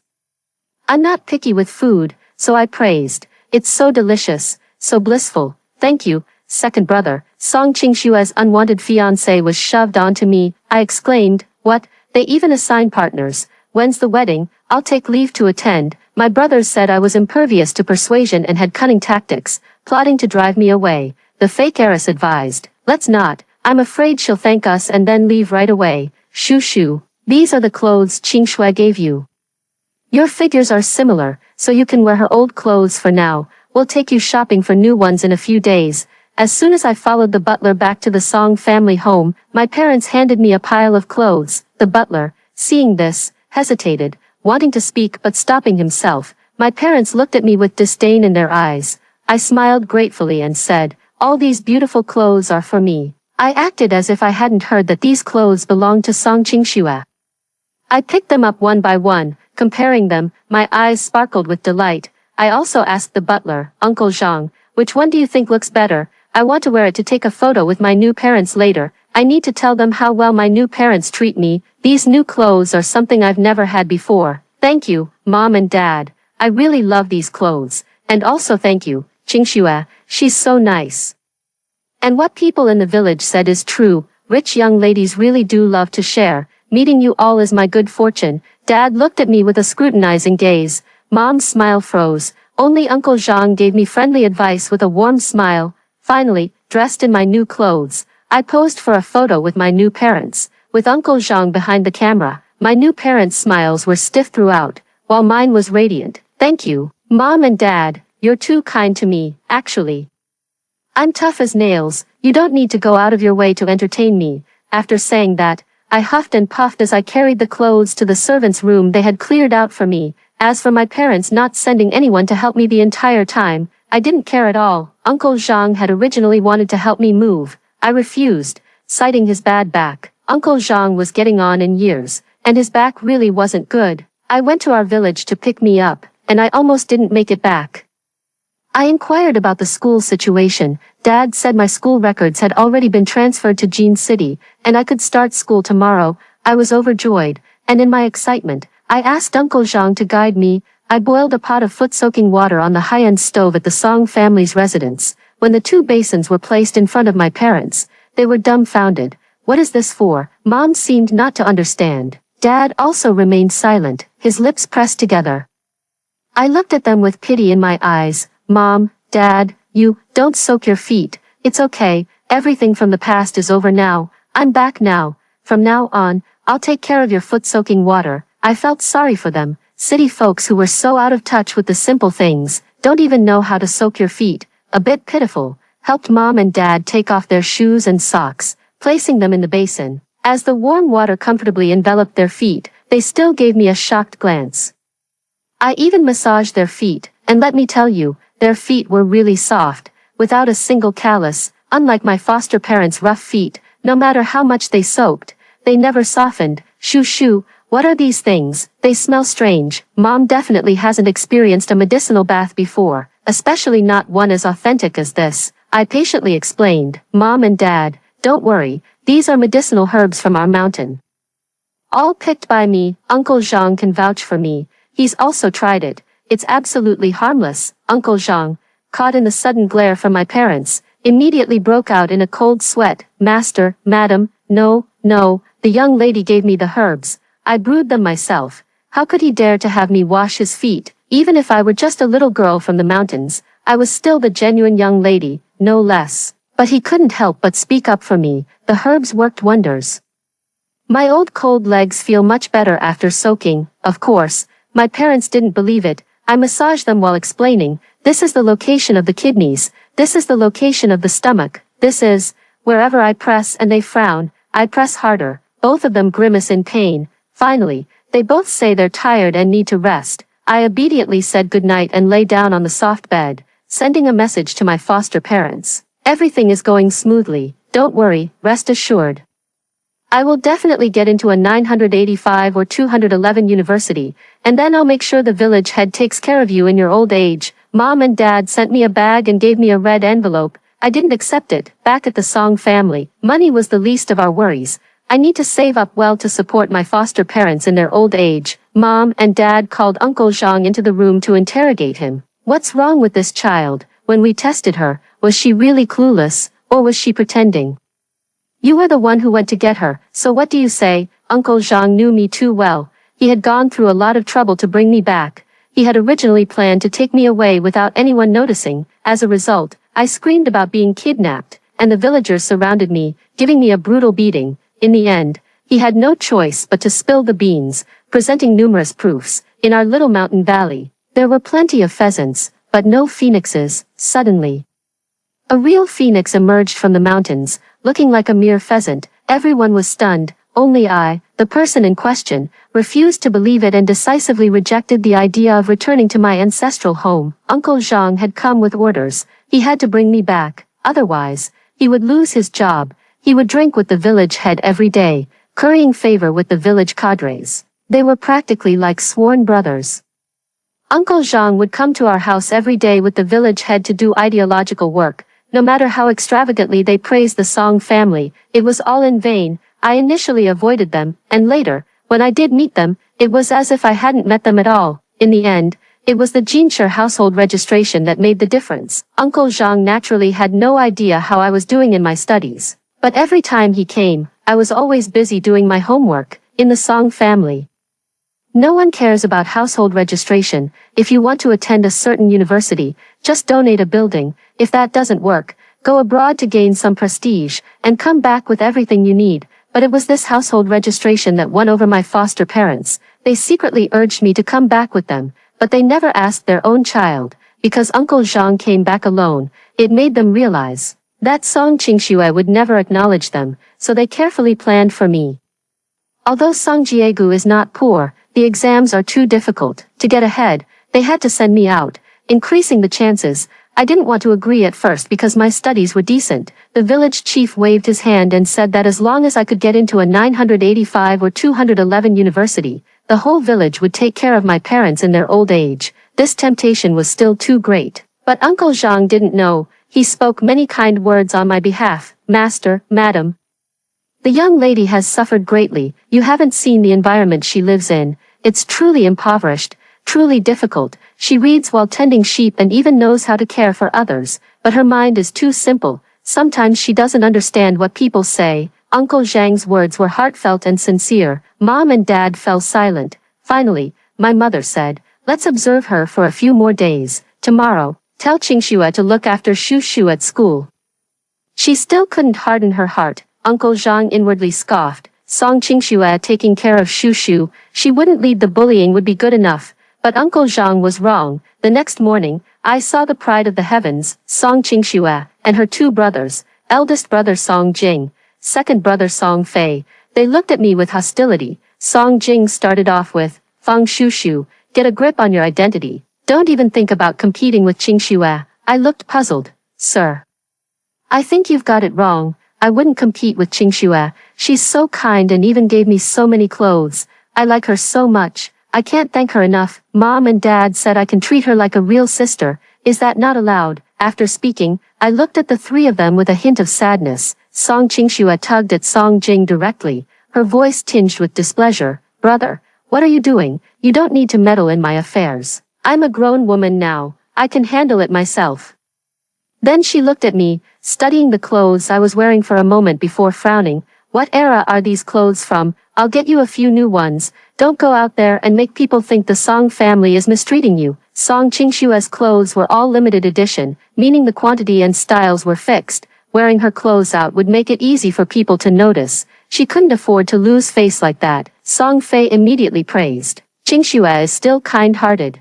I'm not picky with food, so I praised, "It's so delicious, so blissful." "Thank you, second brother." Song Qingxue's unwanted fiancé was shoved onto me. I exclaimed, "What? They even assign partners. When's the wedding? I'll take leave to attend." My brothers said I was impervious to persuasion and had cunning tactics, plotting to drive me away. The fake heiress advised, "Let's not. I'm afraid she'll thank us and then leave right away." Shoo. "These are the clothes Qingxue gave you. Your figures are similar, so you can wear her old clothes for now. We'll take you shopping for new ones in a few days." As soon as I followed the butler back to the Song family home, my parents handed me a pile of clothes. The butler, seeing this, hesitated, wanting to speak but stopping himself. My parents looked at me with disdain in their eyes. I smiled gratefully and said, "All these beautiful clothes are for me." I acted as if I hadn't heard that these clothes belonged to Song Qingxue. I picked them up one by one, comparing them. My eyes sparkled with delight. I also asked the butler, "Uncle Zhang, which one do you think looks better? I want to wear it to take a photo with my new parents later. I need to tell them how well my new parents treat me. These new clothes are something I've never had before." "Thank you, Mom and Dad. I really love these clothes. And also thank you, Qingxue, she's so nice." And what people in the village said is true. Rich young ladies really do love to share. Meeting you all is my good fortune. Dad looked at me with a scrutinizing gaze. Mom's smile froze. Only Uncle Zhang gave me friendly advice with a warm smile. Finally, dressed in my new clothes, I posed for a photo with my new parents. With Uncle Zhang behind the camera, my new parents' smiles were stiff throughout, while mine was radiant. "Thank you, Mom and Dad, you're too kind to me, actually. I'm tough as nails, you don't need to go out of your way to entertain me." After saying that, I huffed and puffed as I carried the clothes to the servants' room they had cleared out for me. As for my parents not sending anyone to help me the entire time, I didn't care at all. Uncle Zhang had originally wanted to help me move. I refused, citing his bad back. Uncle Zhang was getting on in years, and his back really wasn't good. I went to our village to pick me up, and I almost didn't make it back. I inquired about the school situation. Dad said my school records had already been transferred to Jean City, and I could start school tomorrow. I was overjoyed, and in my excitement, I asked Uncle Zhang to guide me. I boiled a pot of foot-soaking water on the high-end stove at the Song family's residence. When the two basins were placed in front of my parents, they were dumbfounded. What is this for? Mom seemed not to understand. Dad also remained silent, his lips pressed together. I looked at them with pity in my eyes. Mom, Dad, you, don't soak your feet. It's okay, everything from the past is over now. I'm back now. From now on, I'll take care of your foot-soaking water. I felt sorry for them. City folks who were so out of touch with the simple things, don't even know how to soak your feet. A bit pitiful. Helped Mom and Dad take off their shoes and socks, placing them in the basin. As the warm water comfortably enveloped their feet, they still gave me a shocked glance. I even massaged their feet, and let me tell you, their feet were really soft, without a single callus. Unlike my foster parents' rough feet, no matter how much they soaked, they never softened. Shoo shoo, what are these things? They smell strange. Mom definitely hasn't experienced a medicinal bath before, especially not one as authentic as this. I patiently explained. Mom and Dad, don't worry, these are medicinal herbs from our mountain. All picked by me. Uncle Zhang can vouch for me. He's also tried it. It's absolutely harmless. Uncle Zhang, caught in the sudden glare from my parents, immediately broke out in a cold sweat. Master, madam, no, the young lady gave me the herbs. I brewed them myself. How could he dare to have me wash his feet? Even if I were just a little girl from the mountains, I was still the genuine young lady, no less. But he couldn't help but speak up for me. The herbs worked wonders. My old cold legs feel much better after soaking. Of course, my parents didn't believe it. I massaged them while explaining, this is the location of the kidneys, this is the location of the stomach, this is, wherever I press and they frown, I press harder, both of them grimace in pain. Finally, they both say they're tired and need to rest. I obediently said goodnight and lay down on the soft bed, sending a message to my foster parents. Everything is going smoothly, don't worry, rest assured. I will definitely get into a 985 or 211 university, and then I'll make sure the village head takes care of you in your old age. Mom and Dad sent me a bag and gave me a red envelope. I didn't accept it. Back at the Song family, money was the least of our worries. I need to save up well to support my foster parents in their old age. Mom and Dad called Uncle Zhang into the room to interrogate him. What's wrong with this child? When we tested her, was she really clueless, or was she pretending? You were the one who went to get her, so what do you say? Uncle Zhang knew me too well. He had gone through a lot of trouble to bring me back. He had originally planned to take me away without anyone noticing. As a result, I screamed about being kidnapped, and the villagers surrounded me, giving me a brutal beating. In the end, he had no choice but to spill the beans, presenting numerous proofs. In our little mountain valley, there were plenty of pheasants, but no phoenixes. Suddenly, a real phoenix emerged from the mountains, looking like a mere pheasant. Everyone was stunned. Only I, the person in question, refused to believe it and decisively rejected the idea of returning to my ancestral home. Uncle Zhang had come with orders. He had to bring me back. Otherwise, he would lose his job. He would drink with the village head every day, currying favor with the village cadres. They were practically like sworn brothers. Uncle Zhang would come to our house every day with the village head to do ideological work. No matter how extravagantly they praised the Song family, it was all in vain. I initially avoided them, and later, when I did meet them, it was as if I hadn't met them at all. In the end, it was the Jinsher household registration that made the difference. Uncle Zhang naturally had no idea how I was doing in my studies. But every time he came, I was always busy doing my homework. In the Song family, no one cares about household registration. If you want to attend a certain university, just donate a building. If that doesn't work, go abroad to gain some prestige, and come back with everything you need. But it was this household registration that won over my foster parents. They secretly urged me to come back with them, but they never asked their own child. Because Uncle Zhang came back alone, it made them realize that Song Qingxue would never acknowledge them, so they carefully planned for me. Although Song Jiegu is not poor, the exams are too difficult. To get ahead, they had to send me out, increasing the chances. I didn't want to agree at first because my studies were decent. The village chief waved his hand and said that as long as I could get into a 985 or 211 university, the whole village would take care of my parents in their old age. This temptation was still too great. But Uncle Zhang didn't know. He spoke many kind words on my behalf. Master, madam. The young lady has suffered greatly. You haven't seen the environment she lives in. It's truly impoverished, truly difficult. She reads while tending sheep and even knows how to care for others, but her mind is too simple. Sometimes she doesn't understand what people say. Uncle Zhang's words were heartfelt and sincere. Mom and Dad fell silent. Finally, my mother said, "Let's observe her for a few more days. Tomorrow, tell Qingxue to look after Shu Shu at school." She still couldn't harden her heart. Uncle Zhang inwardly scoffed. Song Qingxue taking care of Shu Shu, she wouldn't lead the bullying would be good enough. But Uncle Zhang was wrong. The next morning, I saw the pride of the heavens, Song Qingxue, and her two brothers, eldest brother Song Jing, second brother Song Fei. They looked at me with hostility. Song Jing started off with, "Fang Shu Shu, get a grip on your identity. Don't even think about competing with Qingxue." I looked puzzled. "Sir, I think you've got it wrong. I wouldn't compete with Qingxue. She's so kind and even gave me so many clothes. I like her so much. I can't thank her enough. Mom and Dad said I can treat her like a real sister. Is that not allowed?" After speaking, I looked at the three of them with a hint of sadness. Song Qingxue tugged at Song Jing directly, her voice tinged with displeasure. "Brother, what are you doing? You don't need to meddle in my affairs. I'm a grown woman now. I can handle it myself." Then she looked at me, studying the clothes I was wearing for a moment before frowning. "What era are these clothes from? I'll get you a few new ones. Don't go out there and make people think the Song family is mistreating you." Song Qingxue's clothes were all limited edition, meaning the quantity and styles were fixed. Wearing her clothes out would make it easy for people to notice. She couldn't afford to lose face like that. Song Fei immediately praised. "Qingxue is still kind-hearted.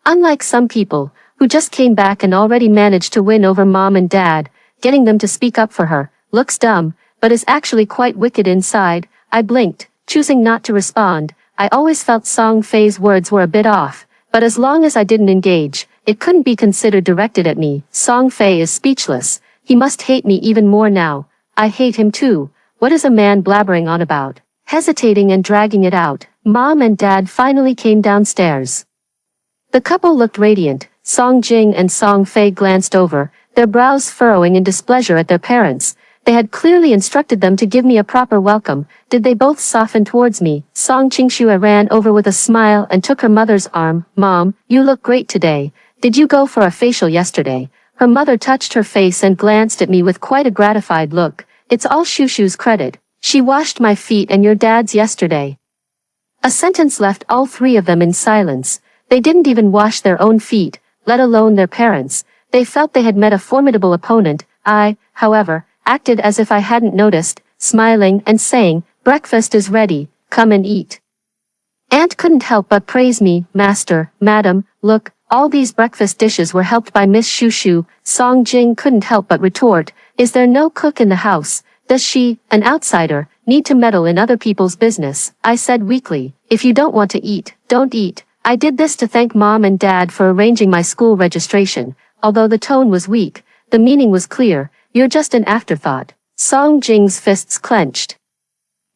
Unlike some people, who just came back and already managed to win over Mom and Dad, getting them to speak up for her. Looks dumb, but is actually quite wicked inside." I blinked, choosing not to respond. I always felt Song Fei's words were a bit off, but as long as I didn't engage, it couldn't be considered directed at me. Song Fei is speechless. He must hate me even more now. I hate him too. What is a man blabbering on about? Hesitating and dragging it out, Mom and Dad finally came downstairs. The couple looked radiant. Song Jing and Song Fei glanced over, their brows furrowing in displeasure at their parents. They had clearly instructed them to give me a proper welcome. Did they both soften towards me? Song Qingxue ran over with a smile and took her mother's arm. "Mom, you look great today. Did you go for a facial yesterday?" Her mother touched her face and glanced at me with quite a gratified look. "It's all Shushu's credit. She washed my feet and your dad's yesterday." A sentence left all three of them in silence. They didn't even wash their own feet, let alone their parents'. They felt they had met a formidable opponent. I, however, acted as if I hadn't noticed, smiling and saying, "Breakfast is ready, come and eat." Aunt couldn't help but praise me. "Master, madam, look, all these breakfast dishes were helped by Miss Shu Shu." Song Jing couldn't help but retort, "Is there no cook in the house? Does she, an outsider, need to meddle in other people's business?" I said weakly, "If you don't want to eat, don't eat." I did this to thank Mom and Dad for arranging my school registration. Although the tone was weak, the meaning was clear. "You're just an afterthought." Song Jing's fists clenched.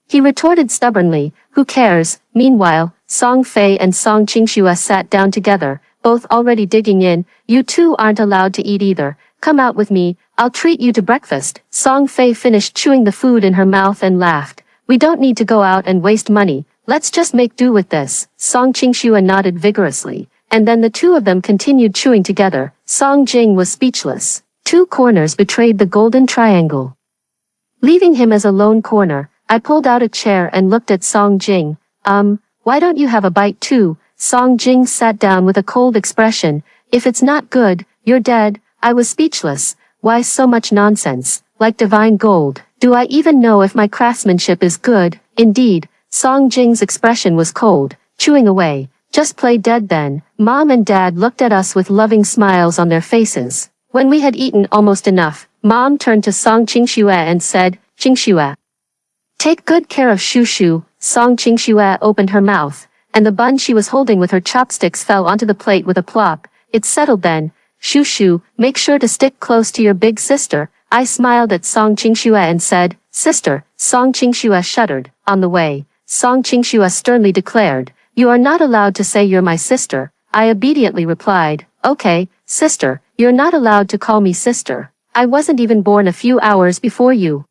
He retorted stubbornly, "Who cares?" Meanwhile, Song Fei and Song Qingxue sat down together, both already digging in. "You two aren't allowed to eat either. Come out with me, I'll treat you to breakfast." Song Fei finished chewing the food in her mouth and laughed. "We don't need to go out and waste money. Let's just make do with this." Song Qingxue nodded vigorously, and then the two of them continued chewing together. Song Jing was speechless. Two corners betrayed the golden triangle. Leaving him as a lone corner, I pulled out a chair and looked at Song Jing. Why don't you have a bite too?" Song Jing sat down with a cold expression. "If it's not good, you're dead." I was speechless. Why so much nonsense? Like divine gold. Do I even know if my craftsmanship is good? Indeed, Song Jing's expression was cold, chewing away. "Just play dead then." Mom and Dad looked at us with loving smiles on their faces. When we had eaten almost enough, Mom turned to Song Qingxue and said, "Qingxue, Take good care of Shu Shu. Song Qingxue opened her mouth, and the bun she was holding with her chopsticks fell onto the plate with a plop. It's settled then. Shu Shu, make sure to stick close to your big sister. I smiled at Song Qingxue and said, Sister. Song Qingxue shuddered. On the way, Song Qingxue sternly declared, You are not allowed to say you're my sister. I obediently replied, Okay, sister, you're not allowed to call me sister. I wasn't even born a few hours before you.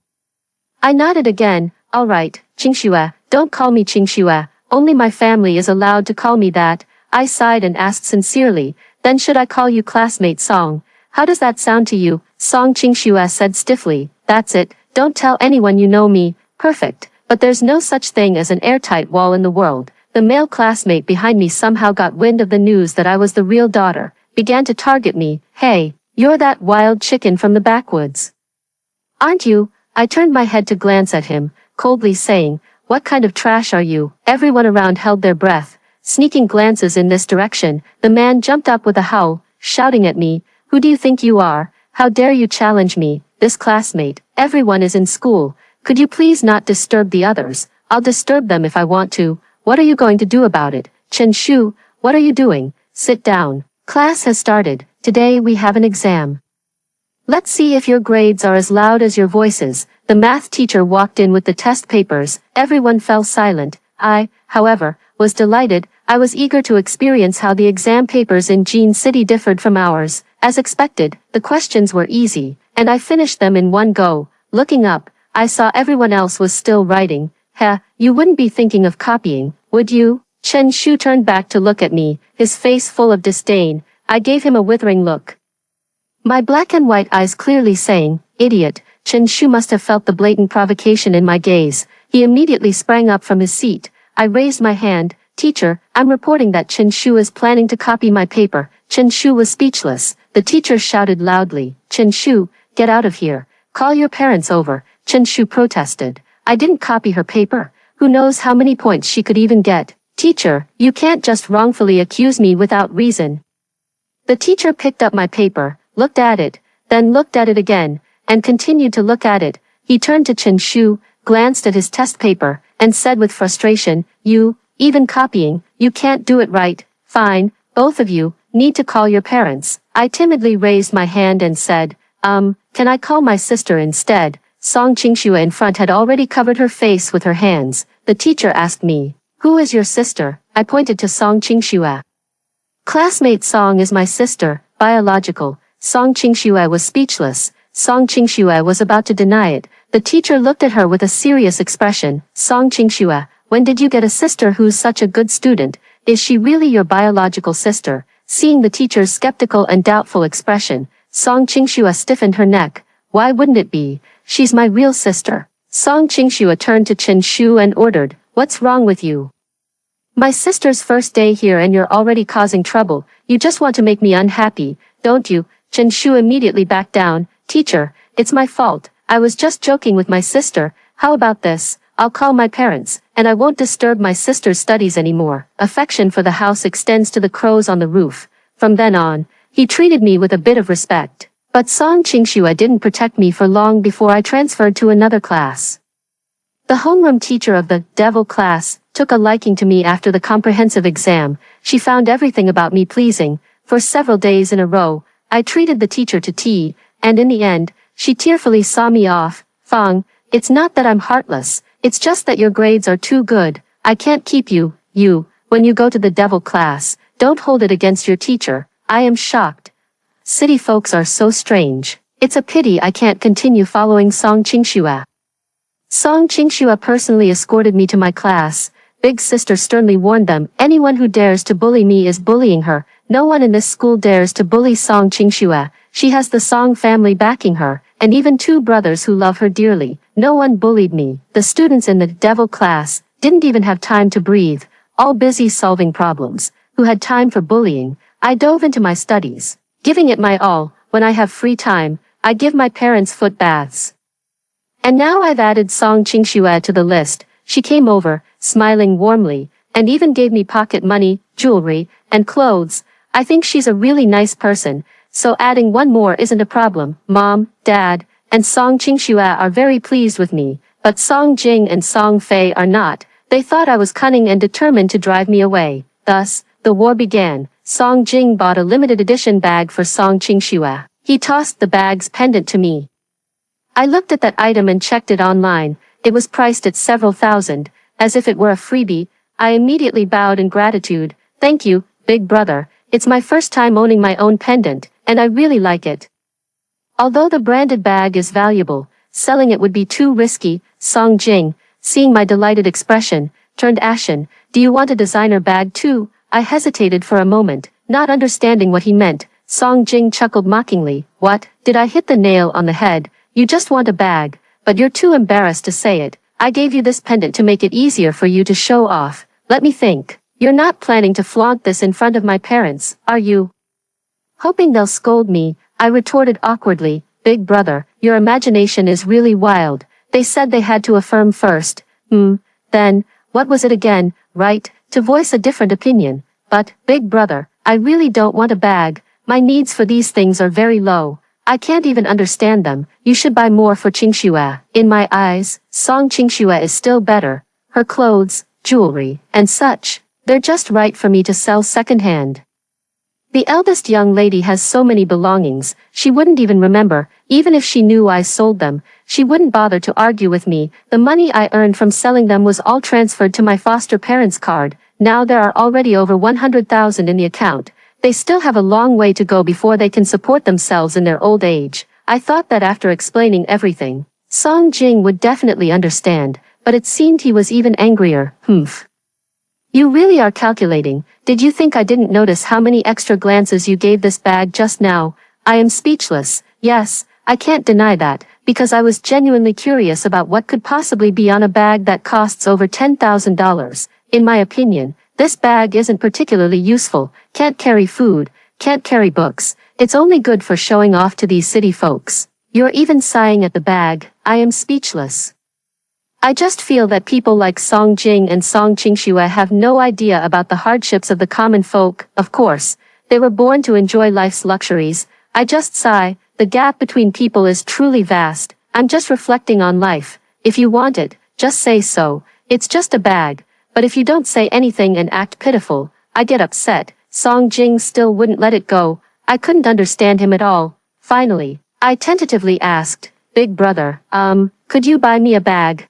I nodded again. All right, Qingxue, don't call me Qingxue. Only my family is allowed to call me that. I sighed and asked sincerely, Then should I call you classmate Song? How does that sound to you? Song Qingxue said stiffly, That's it, don't tell anyone you know me. Perfect, but there's no such thing as an airtight wall in the world. The male classmate behind me somehow got wind of the news that I was the real daughter, began to target me. Hey, you're that wild chicken from the backwoods. Aren't you? I turned my head to glance at him, coldly saying, What kind of trash are you? Everyone around held their breath. Sneaking glances in this direction, the man jumped up with a howl, shouting at me, Who do you think you are? How dare you challenge me, this classmate? Everyone is in school. Could you please not disturb the others? I'll disturb them if I want to. What are you going to do about it? Chen Shu, what are you doing? Sit down. Class has started. Today we have an exam. Let's see if your grades are as loud as your voices. The math teacher walked in with the test papers. Everyone fell silent. I, however, was delighted. I was eager to experience how the exam papers in Jean City differed from ours. As expected, the questions were easy, and I finished them in one go. Looking up, I saw everyone else was still writing. You wouldn't be thinking of copying, would you? Chen Shu turned back to look at me, his face full of disdain. I gave him a withering look. My black and white eyes clearly saying, Idiot. Chen Shu must have felt the blatant provocation in my gaze. He immediately sprang up from his seat. I raised my hand. Teacher, I'm reporting that Chen Shu is planning to copy my paper. Chen Shu was speechless. The teacher shouted loudly, Chen Shu, get out of here. Call your parents over. Chen Shu protested. I didn't copy her paper. Who knows how many points she could even get. Teacher, you can't just wrongfully accuse me without reason. The teacher picked up my paper, looked at it, then looked at it again, and continued to look at it. He turned to Chen Shu, glanced at his test paper, and said with frustration, You, even copying, you can't do it right. Fine, both of you, need to call your parents. I timidly raised my hand and said, can I call my sister instead? Song Qingxue in front had already covered her face with her hands. The teacher asked me, Who is your sister? I pointed to Song Qingxue. Classmate Song is my sister, biological. Song Qingxue was speechless. Song Qingxue was about to deny it. The teacher looked at her with a serious expression. Song Qingxue, when did you get a sister who's such a good student? Is she really your biological sister? Seeing the teacher's skeptical and doubtful expression, Song Qingxue stiffened her neck. Why wouldn't it be? She's my real sister. Song Qingxue turned to Chen Shu and ordered, What's wrong with you? My sister's first day here and you're already causing trouble. You just want to make me unhappy, don't you? Chen Shu immediately backed down. Teacher, it's my fault. I was just joking with my sister. How about this? I'll call my parents, and I won't disturb my sister's studies anymore. Affection for the house extends to the crows on the roof. From then on, he treated me with a bit of respect. But Song Qingxue didn't protect me for long before I transferred to another class. The homeroom teacher of the devil class took a liking to me after the comprehensive exam. She found everything about me pleasing. For several days in a row, I treated the teacher to tea, and in the end, she tearfully saw me off. Fong, it's not that I'm heartless, it's just that your grades are too good. I can't keep you, when you go to the devil class, don't hold it against your teacher. I am shocked. City folks are so strange. It's a pity I can't continue following Song Qingxue. Song Qingxue personally escorted me to my class. Big sister sternly warned them, anyone who dares to bully me is bullying her. No one in this school dares to bully Song Qingxue. She has the Song family backing her, and even 2 brothers who love her dearly. No one bullied me. The students in the devil class didn't even have time to breathe, all busy solving problems. Who had time for bullying? I dove into my studies, giving it my all. When I have free time, I give my parents foot baths. And now I've added Song Qingxue to the list. She came over, smiling warmly, and even gave me pocket money, jewelry, and clothes. I think she's a really nice person, so adding one more isn't a problem. Mom, Dad, and Song Qingxue are very pleased with me, but Song Jing and Song Fei are not. They thought I was cunning and determined to drive me away. Thus, the war began. Song Jing bought a limited edition bag for Song Qingxue. He tossed the bag's pendant to me. I looked at that item and checked it online. It was priced at several thousand, as if it were a freebie. I immediately bowed in gratitude. Thank you, big brother. It's my first time owning my own pendant, and I really like it. Although the branded bag is valuable, selling it would be too risky. Song Jing, seeing my delighted expression, turned ashen. Do you want a designer bag too? I hesitated for a moment, not understanding what he meant. Song Jing chuckled mockingly. What? Did I hit the nail on the head? You just want a bag, but you're too embarrassed to say it. I gave you this pendant to make it easier for you to show off. Let me think. You're not planning to flaunt this in front of my parents, are you? Hoping they'll scold me, I retorted awkwardly. Big brother, your imagination is really wild. They said they had to affirm first. Then, what was it again? Right, to voice a different opinion. But, big brother, I really don't want a bag. My needs for these things are very low. I can't even understand them. You should buy more for Qingxue. In my eyes, Song Qingxue is still better. Her clothes, jewelry, and such, they're just right for me to sell secondhand. The eldest young lady has so many belongings, she wouldn't even remember. Even if she knew I sold them, she wouldn't bother to argue with me. The money I earned from selling them was all transferred to my foster parents' card. Now there are already over 100,000 in the account. They still have a long way to go before they can support themselves in their old age. I thought that after explaining everything, Song Jing would definitely understand, but it seemed he was even angrier. You really are calculating. Did you think I didn't notice how many extra glances you gave this bag just now? I am speechless. Yes, I can't deny that, because I was genuinely curious about what could possibly be on a bag that costs over $10,000. In my opinion, this bag isn't particularly useful, can't carry food, can't carry books. It's only good for showing off to these city folks. You're even sighing at the bag. I am speechless. I just feel that people like Song Jing and Song Qingxue have no idea about the hardships of the common folk. Of course, they were born to enjoy life's luxuries. I just sigh. The gap between people is truly vast. I'm just reflecting on life. If you want it, just say so. It's just a bag. But if you don't say anything and act pitiful, I get upset. Song Jing still wouldn't let it go. I couldn't understand him at all. Finally, I tentatively asked, Big brother, could you buy me a bag?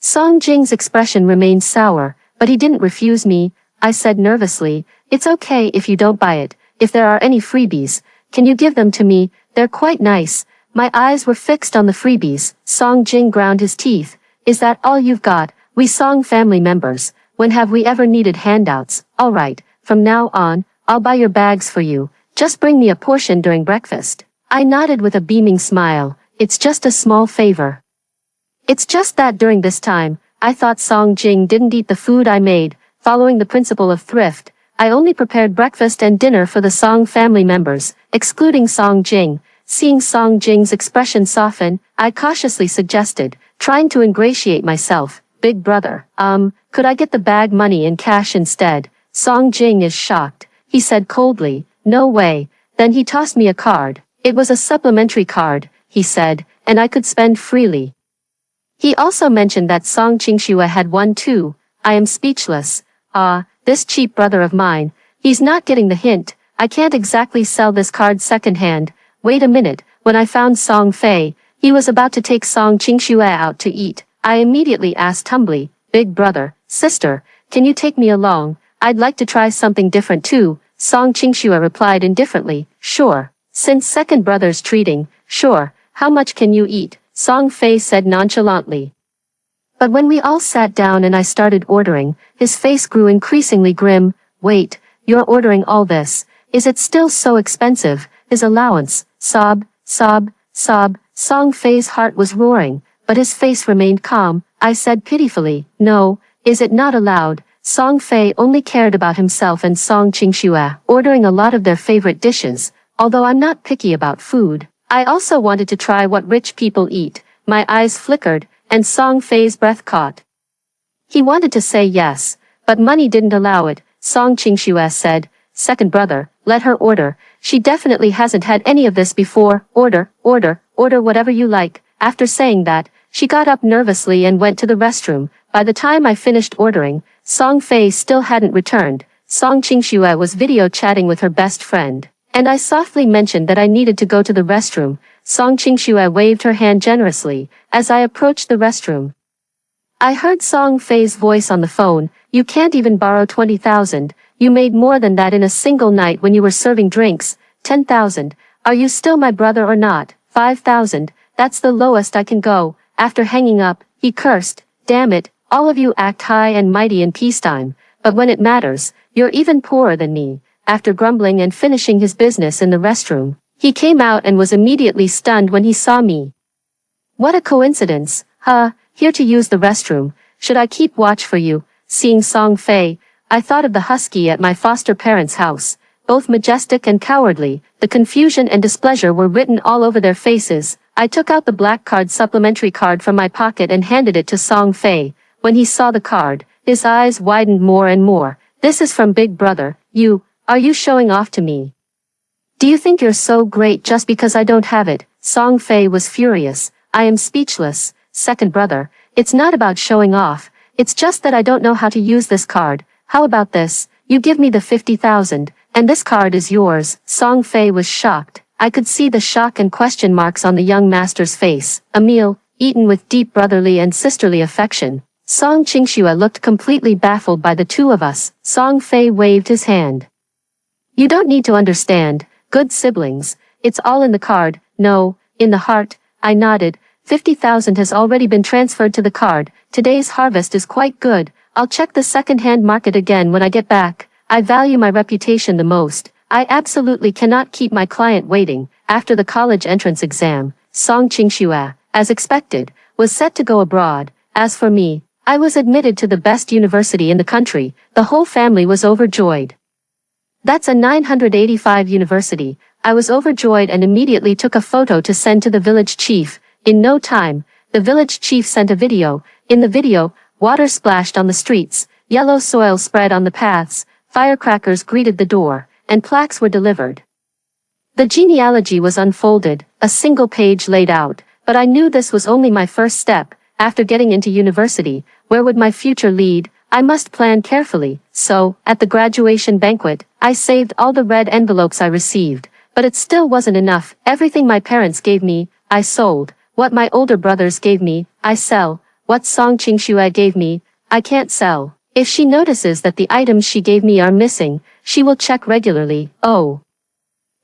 Song Jing's expression remained sour, but he didn't refuse me. I said nervously, it's okay if you don't buy it. If there are any freebies, can you give them to me? They're quite nice. My eyes were fixed on the freebies. Song Jing ground his teeth. Is that all you've got? We Song family members. When have we ever needed handouts? All right, from now on, I'll buy your bags for you. Just bring me a portion during breakfast. I nodded with a beaming smile. It's just a small favor. It's just that during this time, I thought Song Jing didn't eat the food I made. Following the principle of thrift, I only prepared breakfast and dinner for the Song family members, excluding Song Jing. Seeing Song Jing's expression soften, I cautiously suggested, trying to ingratiate myself, Big brother, could I get the bag money in cash instead? Song Jing is shocked. He said coldly, no way. Then he tossed me a card. It was a supplementary card, he said, and I could spend freely. He also mentioned that Song Qingxue had one too. I am speechless. This cheap brother of mine. He's not getting the hint. I can't exactly sell this card secondhand. Wait a minute. When I found Song Fei, he was about to take Song Qingxue out to eat. I immediately asked humbly, Big brother, sister, can you take me along? I'd like to try something different too. Song Qingxue replied indifferently, sure. Since second brother's treating, sure. How much can you eat? Song Fei said nonchalantly. But when we all sat down and I started ordering, his face grew increasingly grim. Wait, you're ordering all this. Is it still so expensive? His allowance. Sob, sob, sob. Song Fei's heart was roaring, but his face remained calm. I said pitifully, no, is it not allowed? Song Fei only cared about himself and Song Qingxue, ordering a lot of their favorite dishes. Although I'm not picky about food, I also wanted to try what rich people eat. My eyes flickered, and Song Fei's breath caught. He wanted to say yes, but money didn't allow it. Song Qingxue said, second brother, let her order. She definitely hasn't had any of this before. Order, order, order whatever you like. After saying that, She got up nervously and went to the restroom. By the time I finished ordering, Song Fei still hadn't returned. Song Qingxue was video chatting with her best friend, and I softly mentioned that I needed to go to the restroom. Song Qingxue waved her hand generously as I approached the restroom. I heard Song Fei's voice on the phone. You can't even borrow 20,000. You made more than that in a single night when you were serving drinks. 10,000. Are you still my brother or not? 5,000. That's the lowest I can go. After hanging up, he cursed. Damn it, all of you act high and mighty in peacetime, but when it matters, you're even poorer than me. After grumbling and finishing his business in the restroom, he came out and was immediately stunned when he saw me. What a coincidence. Here to use the restroom. Should I keep watch for you? Seeing Song Fei, I thought of the husky at my foster parents' house. Both majestic and cowardly, the confusion and displeasure were written all over their faces. I took out the black card supplementary card from my pocket and handed it to Song Fei. When he saw the card, his eyes widened more and more. This is from Big Brother. Are you showing off to me? Do you think you're so great just because I don't have it? Song Fei was furious. I am speechless. Second brother, it's not about showing off. It's just that I don't know how to use this card. How about this? You give me the 50,000, and this card is yours. Song Fei was shocked. I could see the shock and question marks on the young master's face. A meal, eaten with deep brotherly and sisterly affection. Song Qingxue looked completely baffled by the two of us. Song Fei waved his hand. You don't need to understand. Good siblings. It's all in the card. No, in the heart. I nodded. 50,000 has already been transferred to the card. Today's harvest is quite good. I'll check the second-hand market again when I get back. I value my reputation the most. I absolutely cannot keep my client waiting. After the college entrance exam, Song Qingxue, as expected, was set to go abroad. As for me, I was admitted to the best university in the country. The whole family was overjoyed. That's a 985 university. I was overjoyed and immediately took a photo to send to the village chief. In no time, the village chief sent a video. In the video, water splashed on the streets, yellow soil spread on the paths, firecrackers greeted the door, and plaques were delivered. The genealogy was unfolded, a single page laid out, but I knew this was only my first step. After getting into university, where would my future lead? I must plan carefully. So, at the graduation banquet, I saved all the red envelopes I received, but it still wasn't enough. Everything my parents gave me, I sold. What my older brothers gave me, I sell. What Song Qingxue gave me, I can't sell. If she notices that the items she gave me are missing, she will check regularly. Oh.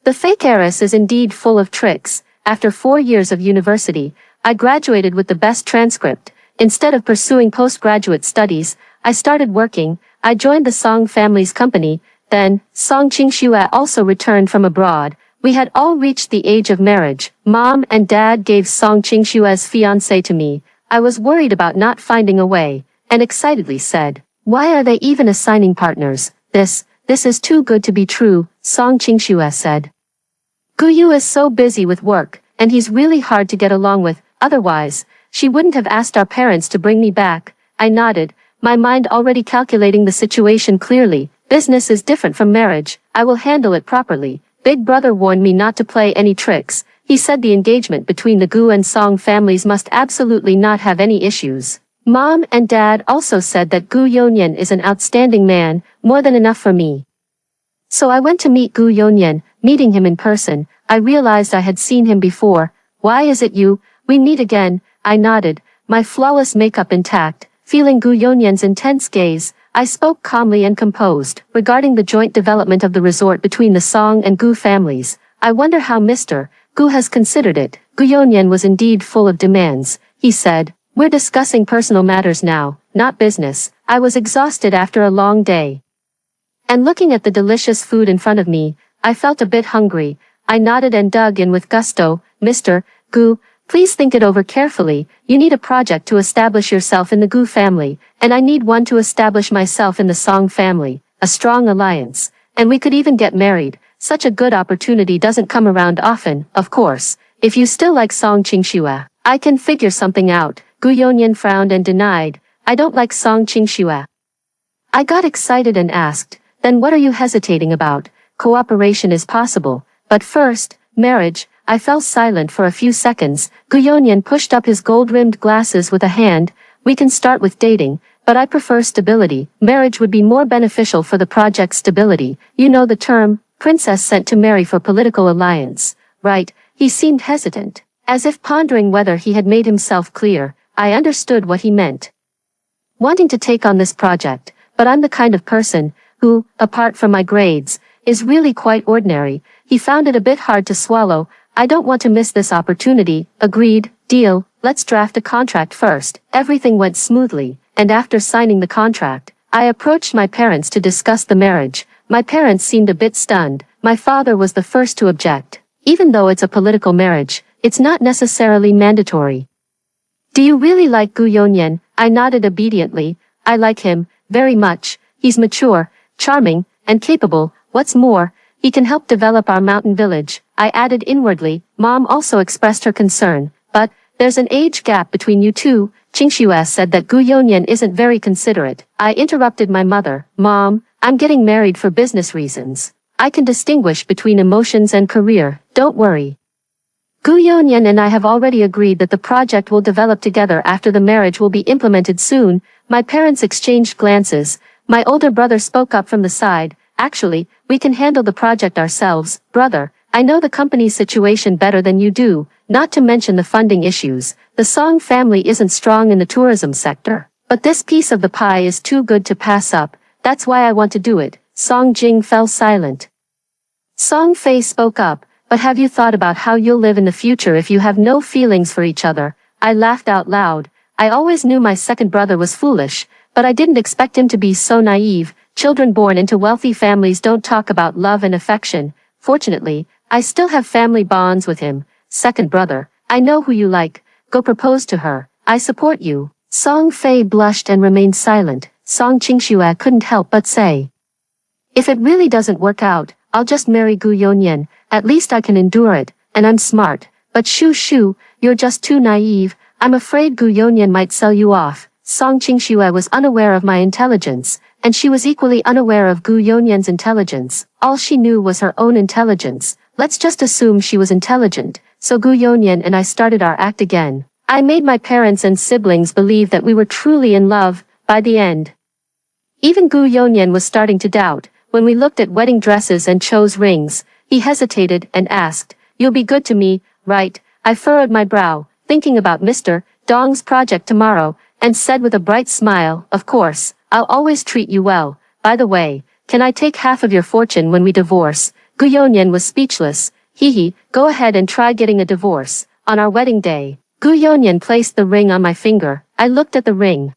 The fake heiress is indeed full of tricks. After 4 years of university, I graduated with the best transcript. Instead of pursuing postgraduate studies, I started working. I joined the Song family's company. Then, Song Qingxue also returned from abroad. We had all reached the age of marriage. Mom and Dad gave Song Qingxue's fiancé to me. I was worried about not finding a way, and excitedly said, "Why are they even assigning partners? This is too good to be true," Song Qingxue said. "Guyu is so busy with work, and he's really hard to get along with. Otherwise, she wouldn't have asked our parents to bring me back." I nodded, my mind already calculating the situation clearly. Business is different from marriage. I will handle it properly. Big Brother warned me not to play any tricks. He said the engagement between the Gu and Song families must absolutely not have any issues. Mom and Dad also said that Gu Yonyan is an outstanding man, more than enough for me. So I went to meet Gu Yonyan. Meeting him in person, I realized I had seen him before. "Why is it you? We meet again." I nodded, my flawless makeup intact. Feeling Gu Yonyan's intense gaze, I spoke calmly and composed. Regarding the joint development of the resort between the Song and Gu families, I wonder how Mr. Gu has considered it. Gu Yonyan was indeed full of demands. He said, "We're discussing personal matters now, not business." I was exhausted after a long day. And looking at the delicious food in front of me, I felt a bit hungry. I nodded and dug in with gusto. "Mr. Gu, please think it over carefully. You need a project to establish yourself in the Gu family, and I need one to establish myself in the Song family. A strong alliance. And we could even get married. Such a good opportunity doesn't come around often, of course. If you still like Song Qingxue, I can figure something out." Gu Yonyan frowned and denied, "I don't like Song Qingxue." I got excited and asked, "Then what are you hesitating about? Cooperation is possible. But first, marriage." I fell silent for a few seconds. Gu Yonyan pushed up his gold-rimmed glasses with a hand. We can start with dating, but I prefer stability. Marriage would be more beneficial for the project's stability. You know the term, princess sent to marry for political alliance, right? He seemed hesitant, as if pondering whether he had made himself clear. I understood what he meant. Wanting to take on this project, but I'm the kind of person who, apart from my grades, is really quite ordinary. He found it a bit hard to swallow. I don't want to miss this opportunity. Agreed, deal, let's draft a contract first. Everything went smoothly, and after signing the contract, I approached my parents to discuss the marriage. My parents seemed a bit stunned. My father was the first to object. Even though it's a political marriage, it's not necessarily mandatory. Do you really like Gu Yonyan? I nodded obediently. I like him, very much. He's mature, charming, and capable. What's more, he can help develop our mountain village. I added inwardly. Mom also expressed her concern. But, there's an age gap between you two. Qingxue said that Gu Yonyan isn't very considerate. I interrupted my mother. Mom, I'm getting married for business reasons. I can distinguish between emotions and career. Don't worry. Gu Yonyan and I have already agreed that the project will develop together after the marriage will be implemented soon. My parents exchanged glances. My older brother spoke up from the side. Actually, we can handle the project ourselves. Brother, I know the company's situation better than you do, not to mention the funding issues. The Song family isn't strong in the tourism sector. But this piece of the pie is too good to pass up. That's why I want to do it. Song Jing fell silent. Song Fei spoke up. But have you thought about how you'll live in the future if you have no feelings for each other? I laughed out loud. I always knew my second brother was foolish, but I didn't expect him to be so naive. Children born into wealthy families don't talk about love and affection. Fortunately, I still have family bonds with him. Second brother, I know who you like. Go propose to her. I support you. Song Fei blushed and remained silent. Song Qingxue couldn't help but say, if it really doesn't work out, I'll just marry Gu Yonyan. At least I can endure it, and I'm smart. But shoo, you're just too naive. I'm afraid Gu Yonyan might sell you off. Song Qingxue was unaware of my intelligence, and she was equally unaware of Gu Yonyan's intelligence. All she knew was her own intelligence. Let's just assume she was intelligent. So Gu Yonyan and I started our act again. I made my parents and siblings believe that we were truly in love. By the end, even Gu Yonyan was starting to doubt. When we looked at wedding dresses and chose rings, he hesitated and asked, you'll be good to me, right? I furrowed my brow, thinking about Mr. Dong's project tomorrow, and said with a bright smile, of course, I'll always treat you well. By the way, can I take half of your fortune when we divorce? Gu Yonyan was speechless. Go ahead and try getting a divorce. On our wedding day, Gu Yonyan placed the ring on my finger. I looked at the ring.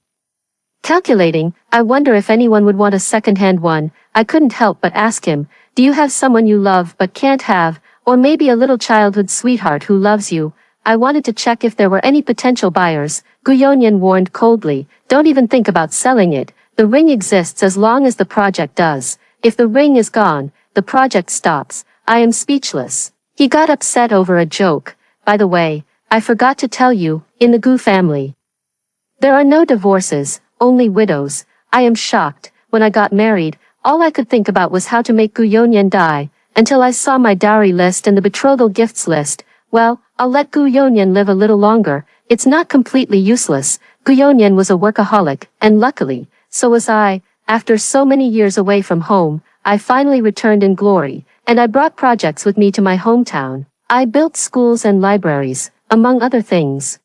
Calculating, I wonder if anyone would want a second-hand one. I couldn't help but ask him, do you have someone you love but can't have, or maybe a little childhood sweetheart who loves you? I wanted to check if there were any potential buyers. Gu Yonyan warned coldly, don't even think about selling it. The ring exists as long as the project does. If the ring is gone, the project stops. I am speechless. He got upset over a joke. By the way, I forgot to tell you, in the Gu family, there are no divorces, only widows. I am shocked. When I got married, all I could think about was how to make Gu Yonyan die, until I saw my dowry list and the betrothal gifts list. Well, I'll let Gu Yonyan live a little longer. It's not completely useless. Gu Yonyan was a workaholic, and luckily, so was I. After so many years away from home, I finally returned in glory, and I brought projects with me to my hometown. I built schools and libraries, among other things.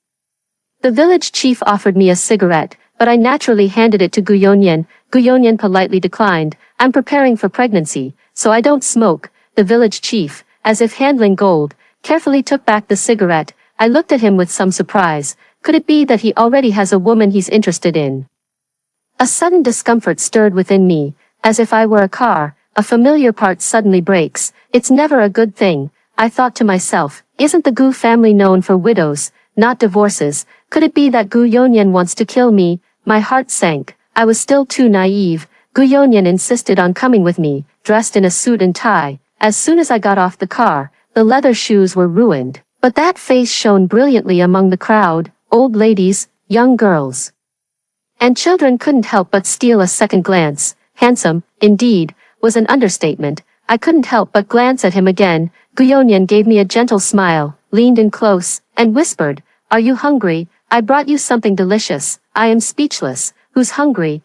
The village chief offered me a cigarette, but I naturally handed it to Gu Yonyan. Gu Yonyan politely declined. I'm preparing for pregnancy, so I don't smoke. The village chief, as if handling gold, carefully took back the cigarette. I looked at him with some surprise. Could it be that he already has a woman he's interested in? A sudden discomfort stirred within me, as if I were a car. A familiar part suddenly breaks. It's never a good thing. I thought to myself, isn't the Gu family known for widows, not divorces? Could it be that Gu Yonyan wants to kill me? My heart sank. I was still too naive. Gu Yonyan insisted on coming with me, dressed in a suit and tie. As soon as I got off the car, the leather shoes were ruined. But that face shone brilliantly among the crowd. Old ladies, young girls, and children couldn't help but steal a second glance. Handsome, indeed, was an understatement. I couldn't help but glance at him again. Guyonyan gave me a gentle smile, leaned in close, and whispered, "Are you hungry? I brought you something delicious." I am speechless. Who's hungry?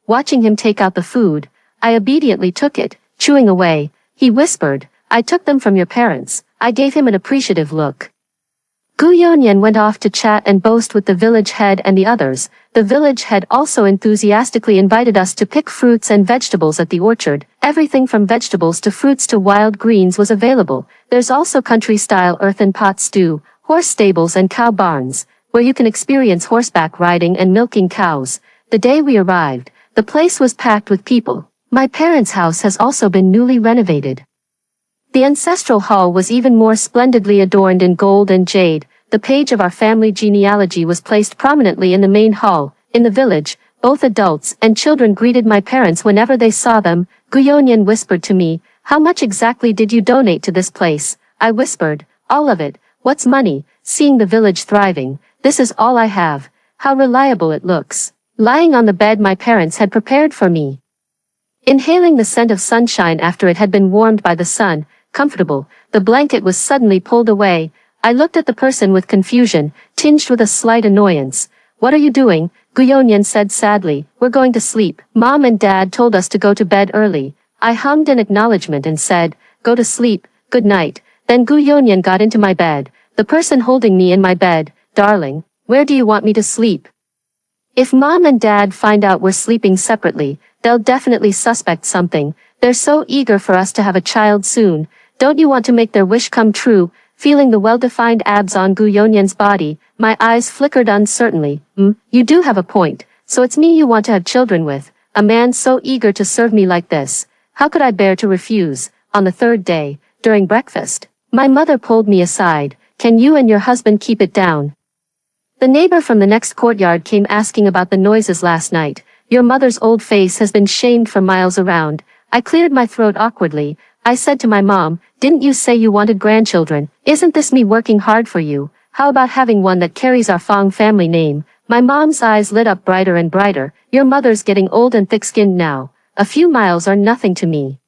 Watching him take out the food, I obediently took it, chewing away. He whispered, "I took them from your parents." I gave him an appreciative look. Guyonyan went off to chat and boast with the village head and the others. The village head also enthusiastically invited us to pick fruits and vegetables at the orchard. Everything from vegetables to fruits to wild greens was available. There's also country-style earthen pot stew, horse stables and cow barns, where you can experience horseback riding and milking cows. The day we arrived, the place was packed with people. My parents' house has also been newly renovated. The ancestral hall was even more splendidly adorned in gold and jade. The page of our family genealogy was placed prominently in the main hall. In the village, both adults and children greeted my parents whenever they saw them. Guyonyan whispered to me, "How much exactly did you donate to this place?" I whispered, "All of it." "What's money?" "Seeing the village thriving. This is all I have." How reliable it looks. Lying on the bed my parents had prepared for me. Inhaling the scent of sunshine after it had been warmed by the sun, comfortable, the blanket was suddenly pulled away. I looked at the person with confusion, tinged with a slight annoyance. "What are you doing?" Guyonyan said sadly. "We're going to sleep. Mom and Dad told us to go to bed early." I hummed in acknowledgement and said, "Go to sleep, good night." Then Guyonyan got into my bed, the person holding me in my bed. "Darling, where do you want me to sleep?" If Mom and Dad find out we're sleeping separately, they'll definitely suspect something. They're so eager for us to have a child soon. Don't you want to make their wish come true? Feeling the well-defined abs on Guyonyan's body, my eyes flickered uncertainly. You do have a point. So it's me you want to have children with. A man so eager to serve me like this. How could I bear to refuse? On the third day, during breakfast, my mother pulled me aside. "Can you and your husband keep it down?" The neighbor from the next courtyard came asking about the noises last night. "Your mother's old face has been shamed for miles around." I cleared my throat awkwardly. I said to my mom, "Didn't you say you wanted grandchildren? Isn't this me working hard for you? How about having one that carries our Fong family name?" My mom's eyes lit up brighter and brighter. "Your mother's getting old and thick-skinned now. A few miles are nothing to me.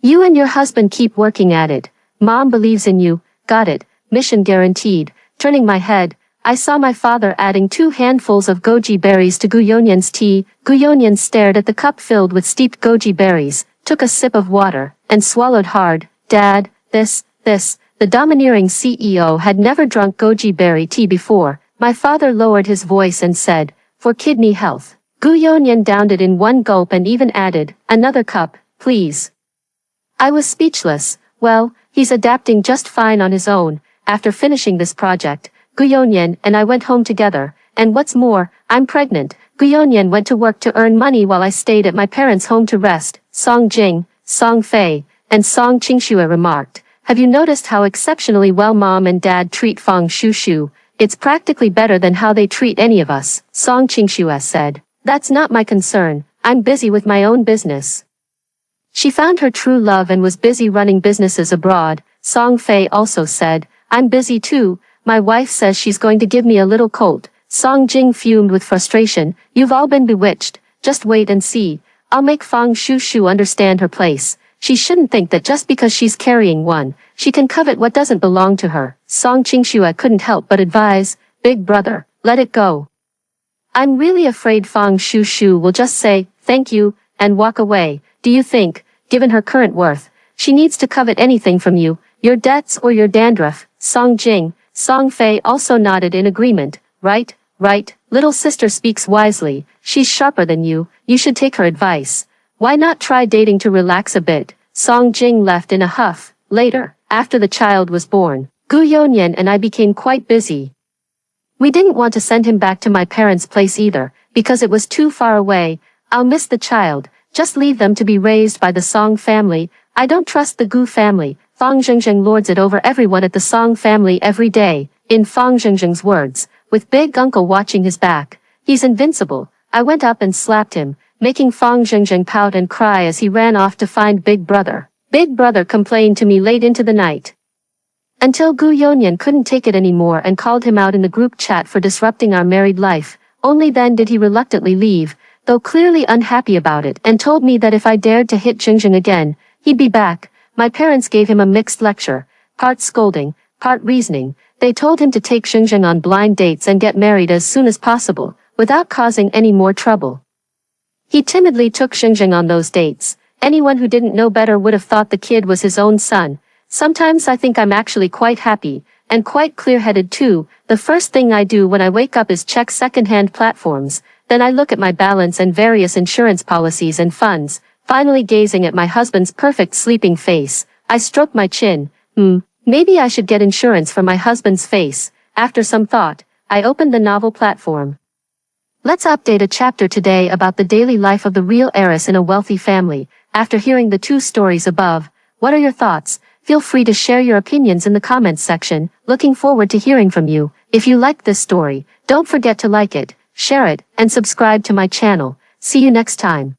You and your husband keep working at it. Mom believes in you." "Got it. Mission guaranteed." Turning my head, I saw my father adding 2 handfuls of goji berries to Guyonyan's tea. Guyonyan stared at the cup filled with steeped goji berries, took a sip of water, and swallowed hard. "Dad, this. The domineering CEO had never drunk goji berry tea before. My father lowered his voice and said, "For kidney health." Guyonyan downed it in one gulp and even added, "Another cup, please." I was speechless. Well, he's adapting just fine on his own. After finishing this project, Guyonyan and I went home together, and what's more, I'm pregnant. Guyonyan went to work to earn money while I stayed at my parents' home to rest. Song Jing, Song Fei, and Song Qingxue remarked, "Have you noticed how exceptionally well Mom and Dad treat Fong Shushu? It's practically better than how they treat any of us." Song Qingxue said, "That's not my concern. I'm busy with my own business." She found her true love and was busy running businesses abroad. Song Fei also said, "I'm busy too. My wife says she's going to give me a little colt." Song Jing fumed with frustration. "You've all been bewitched. Just wait and see. I'll make Fong Shushu understand her place. She shouldn't think that just because she's carrying one, she can covet what doesn't belong to her." Song Qingxue couldn't help but advise, "Big brother, let it go. I'm really afraid Fong Shushu will just say, 'Thank you,' and walk away. Do you think, given her current worth, she needs to covet anything from you, your debts or your dandruff?" Song Jing, Song Fei also nodded in agreement. Right. Little sister speaks wisely. She's sharper than you. You should take her advice. Why not try dating to relax a bit?" Song Jing left in a huff. Later, after the child was born, Guyonyan and I became quite busy. We didn't want to send him back to my parents' place either, because it was too far away. "I'll miss the child. Just leave them to be raised by the Song family. I don't trust the Gu family. Fang Zhengzheng lords it over everyone at the Song family every day." In Fang Zhengzheng's words, with Big Uncle watching his back, "He's invincible." I went up and slapped him, making Fang Zhengzheng pout and cry as he ran off to find Big Brother. Big Brother complained to me late into the night, until Guyonyan couldn't take it anymore and called him out in the group chat for disrupting our married life. Only then did he reluctantly leave, though clearly unhappy about it, and told me that if I dared to hit Zhengzheng again, he'd be back. My parents gave him a mixed lecture, part scolding, part reasoning. They told him to take Xingxing on blind dates and get married as soon as possible, without causing any more trouble. He timidly took Xingxing on those dates. Anyone who didn't know better would have thought the kid was his own son. Sometimes I think I'm actually quite happy, and quite clear-headed too. The first thing I do when I wake up is check second-hand platforms, then I look at my balance and various insurance policies and funds. Finally, gazing at my husband's perfect sleeping face, I stroke my chin. Maybe I should get insurance for my husband's face. After some thought, I opened the novel platform. Let's update a chapter today about the daily life of the real heiress in a wealthy family. After hearing the 2 stories above, what are your thoughts? Feel free to share your opinions in the comments section. Looking forward to hearing from you. If you liked this story, don't forget to like it, share it, and subscribe to my channel. See you next time.